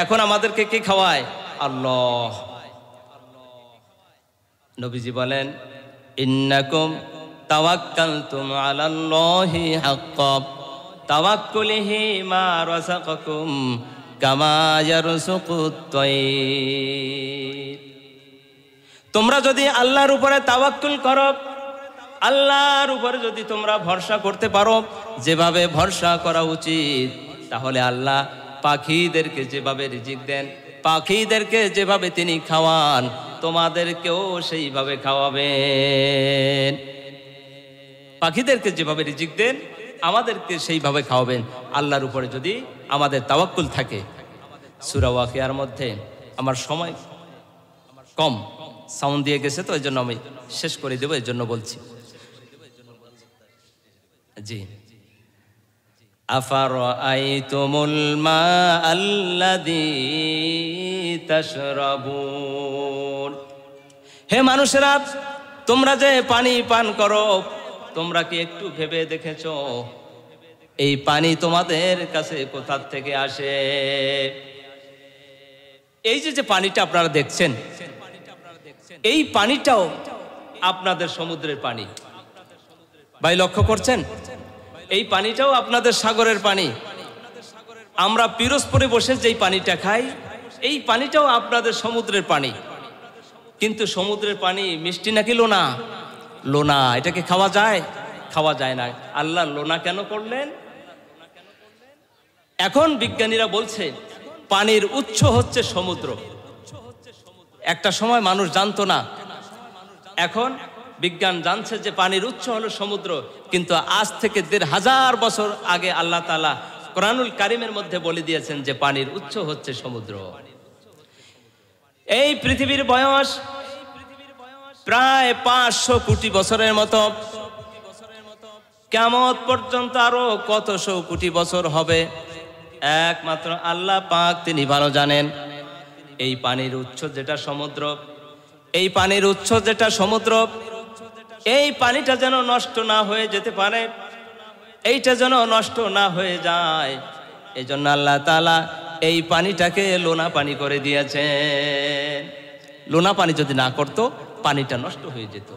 এখন আমাদেরকে কে খাওয়ায়? আল্লাহ। নবীজি বলেন ইন্নাকুম তাওয়াক্কালতুম আলাল্লাহি হাক্কা তাওয়াক্কুলিহি মা রাযাকাকুম কামা ইয়ারযুকুত তায়র। তোমরা যদি আল্লাহর উপরে তাওয়াক্কুল করো, আল্লাহর উপরে যদি তোমরা ভরসা করতে পারো যেভাবে ভরসা করা উচিত, তাহলে আল্লাহ পাখিদেরকে যেভাবে রিজিক দেন, পাখিদেরকে যেভাবে তিনি খাওয়ান, তোমাদেরকেও সেইভাবে খাওয়াবেন। পাখিদেরকে যেভাবে রিজিক দেন, আমাদেরকে সেইভাবে খাওয়াবেন, আল্লাহর উপরে যদি আমাদের তাওয়াক্কুল থাকে। সূরা ওয়াকিয়ার মধ্যে আমার সময় কম, সাউন্ড দিয়ে গেছে তো এই জন্য আমি শেষ করে দেবো, এই জন্য বলছি। জি, আফারাআইতুমুল মাআল্লাযী তাশরাবুন, হে মানুষেরা তোমরা যে পানি পান করো, তোমরা কি একটু ভেবে দেখেছো এই পানি তোমাদের কাছে কোথা থেকে আসে? এই যে পানিটা আপনারা দেখছেন, এই পানিটাও আপনাদের সমুদ্রের পানি। ভাই লক্ষ্য করছেন, এই পানিটাও আপনাদের সাগরের পানি। আমরা পিরোজপুরে বসে যেই পানিটা খাই, এই পানিটাও আপনাদের সমুদ্রের পানি। কিন্তু সমুদ্রের পানি মিষ্টি নাকি লোনা? লোনা। এটাকে খাওয়া যায়? খাওয়া যায় না। আল্লাহ লোনা কেন করলেন? এখন বিজ্ঞানীরা বলছে পানির উৎস হচ্ছে সমুদ্র। একটা সময় মানুষ জানতো না, এখন বিজ্ঞান জানছে যে পানির উৎস হলো সমুদ্র। কিন্তু আজ থেকে ১৫০০ বছর আগে আল্লাহ তাআলা কোরআনুল কারীমের মধ্যে বলে দিয়েছেন যে পানির উৎস হচ্ছে সমুদ্র। এই পৃথিবীর বয়স প্রায় ৫০০ কোটি বছরের মতো। কিয়ামত পর্যন্ত আরো কত শো কোটি বছর হবে, একমাত্র আল্লাহ পাক তিনি ভালো জানেন। এই পানির উৎস যেটা সমুদ্র, এই পানির উৎস যেটা সমুদ্র, এই পানিটা যেন নষ্ট না হয়ে যেতে পারে, এইটা যেন নষ্ট না হয়ে যায়, এই জন্য আল্লাহ তাআলা এই পানিটাকে লোনা পানি করে দিয়েছেন। লোনা পানি যদি না করতো পানিটা নষ্ট হয়ে যেত।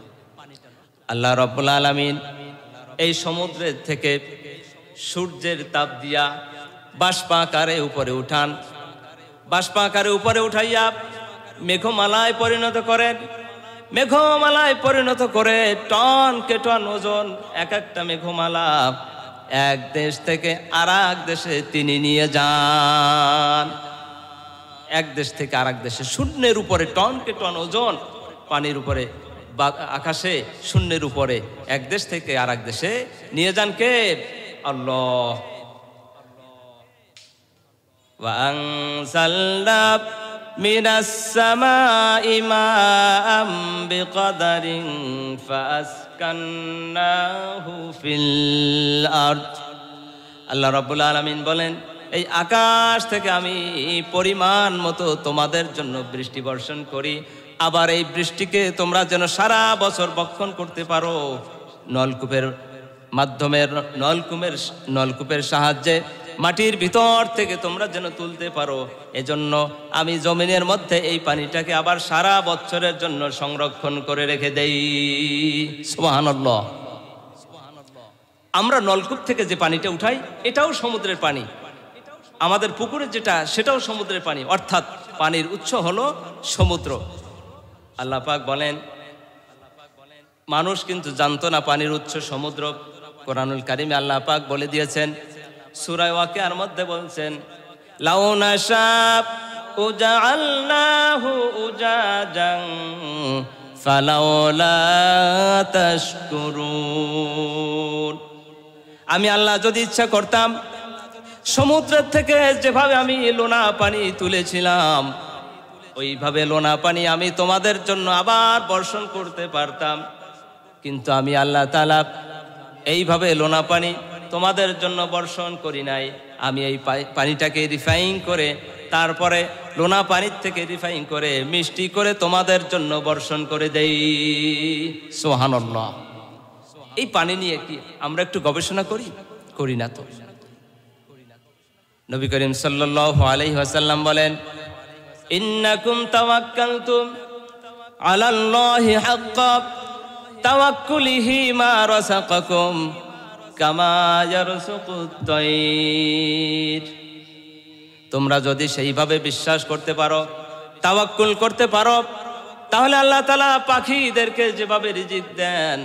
আল্লাহ রাব্বুল আলামিন এই সমুদ্রের থেকে সূর্যের তাপ দিয়া বাষ্পাকারে উপরে উঠান, বাষ্পাকারে উপরে উঠাইয়া মেঘমালায় পরিণত করেন। মেঘমালায় পরিণত করে টনকে টন ওজন এক একটা মেঘমালা এক দেশ থেকে আরেক দেশে তিনি নিয়ে যান। এক দেশ থেকে আরেক দেশে শূন্যের উপরে টনকে টন ওজন পানির উপরে আকাশে শূন্যের উপরে এক দেশ থেকে আরেক দেশে নিয়ে যান কে? আল্লাহ। ওয়া আনজালনা মিনাস সামাই মাআম বিকদারিন ফাআসকান্নাহু ফিল আরদ। আল্লাহ রাব্বুল আলামিন বলেন, এই আকাশ থেকে আমি পরিমাণ মতো তোমাদের জন্য বৃষ্টি বর্ষণ করি, আবার এই বৃষ্টিকে তোমরা যেন সারা বছর বক্ষণ করতে পারো। নলকূপের মাধ্যমে, নলকূপের সাহায্যে মাটির ভিতর থেকে তোমরা যেন তুলতে পারো, এজন্য আমি জমিনের মধ্যে এই পানিটাকে আবার সারা বছরের জন্য সংরক্ষণ করে রেখে দেই। সুবহানাল্লাহ। আমরা নলকূপ থেকে যে পানিটা উঠাই এটাও সমুদ্রের পানি, আমাদের পুকুরে যেটা সেটাও সমুদ্রের পানি, অর্থাৎ পানির উৎস হলো সমুদ্র। আল্লাহ পাক বলেন, মানুষ কিন্তু জানতো না পানির উৎস সমুদ্র। কোরআনুল কারীমে আল্লাহ পাক বলে দিয়েছেন, সূরা ওয়াকিয়ার মধ্যে বলছেন, লাউ নাশা উজআলনাহু উজাজান ফালাউলা তাশকুরুন। আমি আল্লাহ যদি ইচ্ছা করতাম সমুদ্রের থেকে যেভাবে আমি লোনা পানি তুলেছিলাম ওইভাবে লোনা পানি আমি তোমাদের জন্য আবার বর্ষণ করতে পারতাম, কিন্তু আমি আল্লাহ তাআলা এইভাবে লোনা পানি তোমাদের জন্য বর্ষণ করি নাই। আমি এই পানিটাকে রিফাইন করে, তারপরে লোনা পানির থেকে রিফাইন করে মিষ্টি করে তোমাদের জন্য বর্ষণ করে দেই। সুবহানাল্লাহ। এই পানি নিয়ে কি আমরা একটু গবেষণা করি না তো? নবী করিম সাল্লাল্লাহু আলাইহি ওয়াসাল্লাম বলেন, ইন্নাকুম তাওয়াক্কালতুম আলাল্লাহি হাক্কা তাওয়াক্কুলিহি মা রাযাকাকুম কামা ইয়ারযুকুত তায়র। তোমরা যদি সেইভাবে বিশ্বাস করতে পারো, তাওয়াক্কুল করতে পারো, তাহলে আল্লাহ তাআলা পাখিদেরকে যেভাবে রিজিক দেন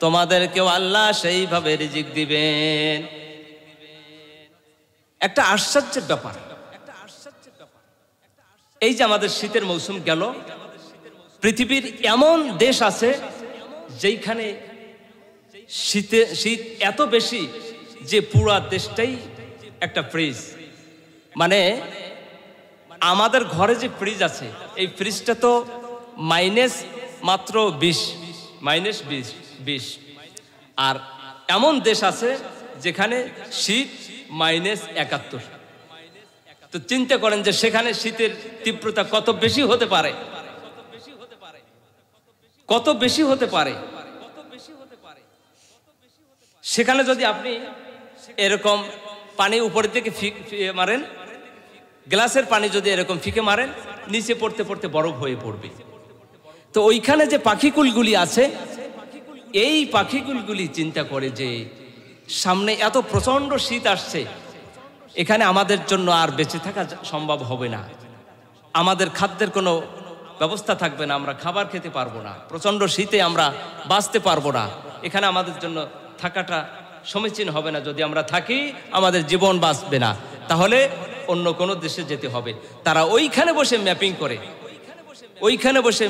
তোমাদেরকেও আল্লাহ সেইভাবে রিজিক দিবেন। একটা আশ্চর্যের ব্যাপার, এই যে আমাদের শীতের মৌসুম গেল, পৃথিবীর এমন দেশ আছে যেখানে শীত এত বেশি যে পুরা দেশটাই একটা ফ্রিজ। মানে আমাদের ঘরে যে ফ্রিজ আছে, এই ফ্রিজটা তো মাইনাস মাত্র 20, -20। আর এমন দেশ আছে যেখানে শীত -71। তো চিন্তা করেন যে সেখানে শীতের তীব্রতা কত বেশি হতে পারে, কত বেশি হতে পারে। সেখানে যদি আপনি এরকম পানি উপরের দিকে মারেন, গ্লাসের পানি যদি এরকম ফিকে মারেন, নিচে পড়তে পড়তে বরফ হয়ে পড়বে। তো ওইখানে যে পাখিকুলগুলি আছে, এই পাখিকুলগুলি চিন্তা করে যে সামনে এত প্রচন্ড শীত আসছে, এখানে আমাদের জন্য আর বেঁচে থাকা সম্ভব হবে না, আমাদের খাদ্যের কোনো ব্যবস্থা থাকবে না, আমরা খাবার খেতে পারবো না, প্রচন্ড শীতে আমরা বাঁচতে পারবো না, এখানে আমাদের জন্য থাকাটা সমীচীন হবে না, যদি আমরা থাকি আমাদের জীবন বাঁচবে না, তাহলে অন্য কোনো দেশে যেতে হবে। তারা ওইখানে বসে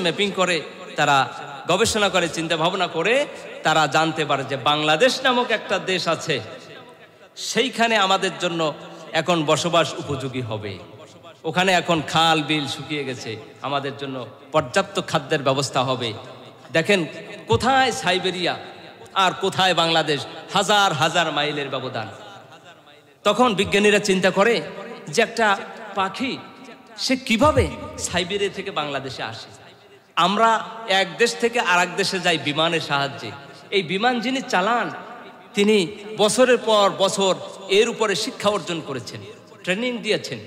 ম্যাপিং করে তারা গবেষণা করে, চিন্তা ভাবনা করে তারা জানতে পারে যে বাংলাদেশ নামক একটা দেশ আছে, সেইখানে আমাদের জন্য এখন বসবাস উপযোগী হবে। ওখানে এখন খাল বিল শুকিয়ে গেছে, আমাদের জন্য পর্যাপ্ত খাদ্যের ব্যবস্থা হবে। দেখেন কোথায় সাইবেরিয়া আর কোথায় বাংলাদেশ, হাজার হাজার মাইলের ব্যবধান। তখন বিজ্ঞানীরা চিন্তা করে যে একটা পাখি সে কিভাবে সাইবেরিয়া থেকে বাংলাদেশে আসে। আমরা এক দেশ থেকে আরেক দেশে যাই বিমানের সাহায্যে। এই বিমান যিনি চালান, তিনি বছরের পর বছর এর উপরে শিক্ষা অর্জন করেছেন, ট্রেনিং দিয়েছেন।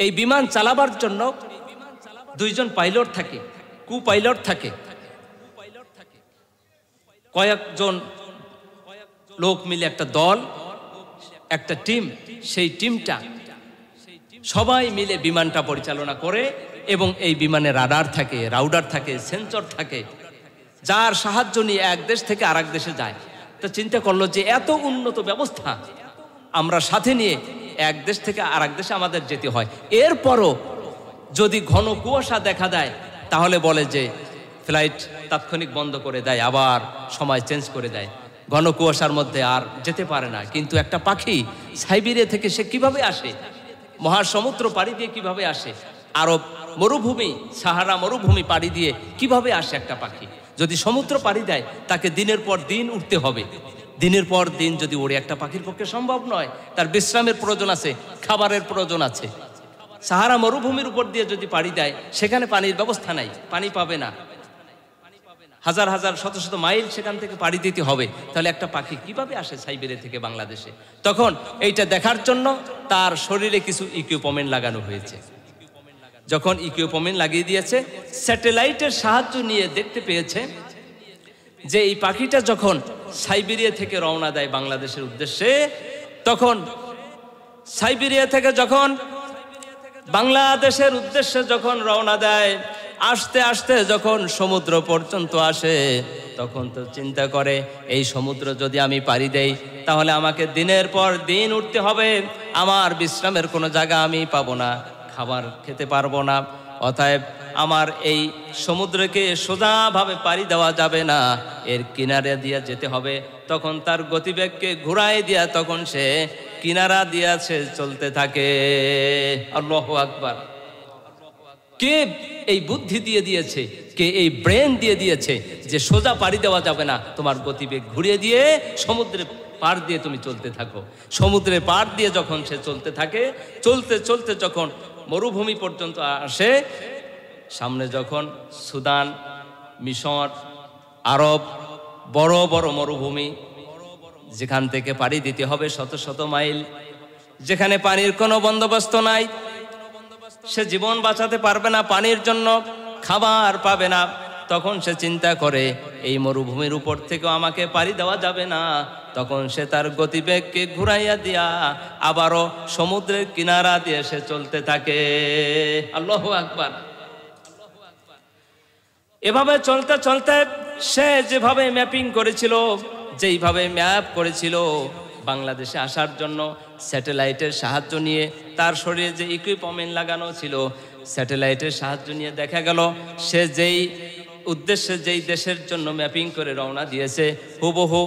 এই বিমান চালাবার জন্য 2 জন পাইলট থাকে, পাইলট থাকে, কয়েকজন লোক মিলে একটা দল, একটা টিম। সেই টিমটা সবাই মিলে বিমানটা পরিচালনা করে এবং এই বিমানে রাডার থাকে, রাউডার থাকে, সেন্সর থাকে, যার সাহায্য নিয়ে এক দেশ থেকে আরেক দেশে যায়। তো চিন্তা করলো যে এত উন্নত ব্যবস্থা আমরা সাথে নিয়ে এক দেশ থেকে আরেক দেশে আমাদের যেতে হয়, এরপরও যদি ঘন কুয়াশা দেখা দেয় তাহলে বলে যে ফ্লাইট তাৎক্ষণিক বন্ধ করে দেয়, আবার সময় চেঞ্জ করে দেয়, ঘন কুয়াশার মধ্যে আর যেতে পারে না। কিন্তু একটা পাখি সাইবেরিয়া থেকে সে কিভাবে আসে, মহাসমুদ্র পাড়ি দিয়ে কিভাবে আসে, আরব মরুভূমি, সাহারা মরুভূমি পাড়ি দিয়ে কিভাবে আসে একটা পাখি? যদি সমুদ্র পাড়ি দেয় তাকে দিনের পর দিন উঠতে হবে, দিনের পর দিন যদি ওড়ে, একটা পাখির পক্ষে সম্ভব নয়, তার বিশ্রামের প্রয়োজন আছে, খাবারের প্রয়োজন আছে। সাহারা মরুভূমির উপর দিয়ে যদি পাড়ি দেয়, সেখানে পানির ব্যবস্থা নাই, পানি পাবে না, হাজার হাজার শত শত মাইল সেখান থেকে পাড়ি দিতে হবে। তাহলে একটা পাখি কিভাবে আসে সাইবেরিয়া থেকে বাংলাদেশে? তখন এইটা দেখার জন্য তার শরীরে কিছু ইকুইপমেন্ট লাগানো হয়েছে। যখন ইকুইপমেন্ট লাগিয়ে দিয়েছে, স্যাটেলাইটের সাহায্য নিয়ে দেখতে পেয়েছে যে এই পাখিটা যখন সাইবেরিয়া থেকে রওনা দেয় বাংলাদেশের উদ্দেশ্যে, তখন সাইবেরিয়া থেকে যখন বাংলাদেশের উদ্দেশ্যে যখন রওনা দেয়, আস্তে আস্তে যখন সমুদ্র পর্যন্ত আসে, তখন তো চিন্তা করে এই সমুদ্র যদি আমি পাড়ি দেই তাহলে আমাকে দিনের পর দিন উঠতে হবে, আমার বিশ্রামের কোনো জায়গা আমি পাবো না, খাবার খেতে পারবো না, অতএব আমার এই সমুদ্রকে সোজাভাবে পাড়ি দেওয়া যাবে না, এর কিনারে দিয়ে যেতে হবে। তখন তার গতিবেগকে ঘুরাই দিয়া তখন সে কিনারা দিয়া সে চলতে থাকে। আল্লাহু আকবার। কে এই বুদ্ধি দিয়ে দিয়েছে, কে এই ব্রেন দিয়ে দিয়েছে যে সোজা পাড়ি দেওয়া যাবে না, তোমার গতিবেগ ঘুরিয়ে দিয়ে সমুদ্রের পার দিয়ে তুমি চলতে থাকো। সমুদ্রের পার দিয়ে যখন সে চলতে থাকে, চলতে চলতে যখন মরুভূমি পর্যন্ত আসে, সামনে যখন সুদান, মিশর, আরব, বড় বড় মরুভূমি, যেখান থেকে পাড়ি দিতে হবে শত শত মাইল, যেখানে পানির কোনো বন্দোবস্ত নাই, সে জীবন বাঁচাতে পারবে না, পানির জন্য খাবার পাবে না। তখন সে চিন্তা করে এই মরুভূমির উপর থেকে আমাকে পাড়ি দেওয়া যাবে না। তখন সে তার গতিবেগকে ঘুরাইয়া দিয়া আবারও সমুদ্রের কিনারা দিয়ে সে চলতে থাকে। আল্লাহু আকবার। এভাবে চলতে চলতে সে যেভাবে ম্যাপিং করেছিল, যেইভাবে ম্যাপ করেছিল বাংলাদেশে আসার জন্য, স্যাটেলাইটের সাহায্য নিয়ে, তার শরীরে যে ইকুইপমেন্ট লাগানো ছিল, স্যাটেলাইটের সাহায্য নিয়ে দেখা গেল সে যেই উদ্দেশ্যে, যেই দেশের জন্য ম্যাপিং করে রওনা দিয়েছে, হুবহু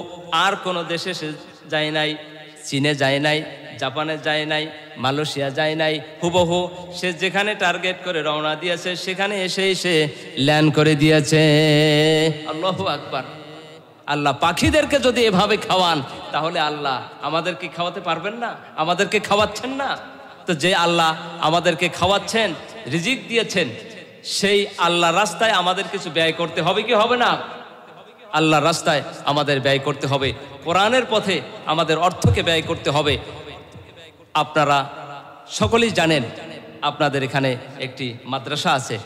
আর কোনো দেশে সে যায় নাই, চীনে যায় নাই, জাপানে যায় নাই, মালয়েশিয়া যায় নাই, হুবহু সে যেখানে টার্গেট করে রওনা দিয়েছে সেখানে এসে সে ল্যান্ড করে দিয়েছে। আল্লাহু আকবার। আল্লাহ পাখিদেরকে যদি এভাবে খাওয়ান তাহলে আল্লাহ আমাদেরকে খাওয়াতে পারবেন না? আমাদেরকে খাওয়াচ্ছেন না? তো যে আল্লাহ আমাদেরকে খাওয়াচ্ছেন, রিজিক দিয়েছেন, সেই আল্লাহ রাস্তায় আমাদের কিছু ব্যয় করতে হবে কি হবে না? আল্লাহর রাস্তায় আমাদের ব্যয় করতে হবে, কোরআনের পথে আমাদের অর্থকে ব্যয় করতে হবে। আপনারা সকলেই জানেন আপনাদের এখানে একটি মাদ্রাসা আছে।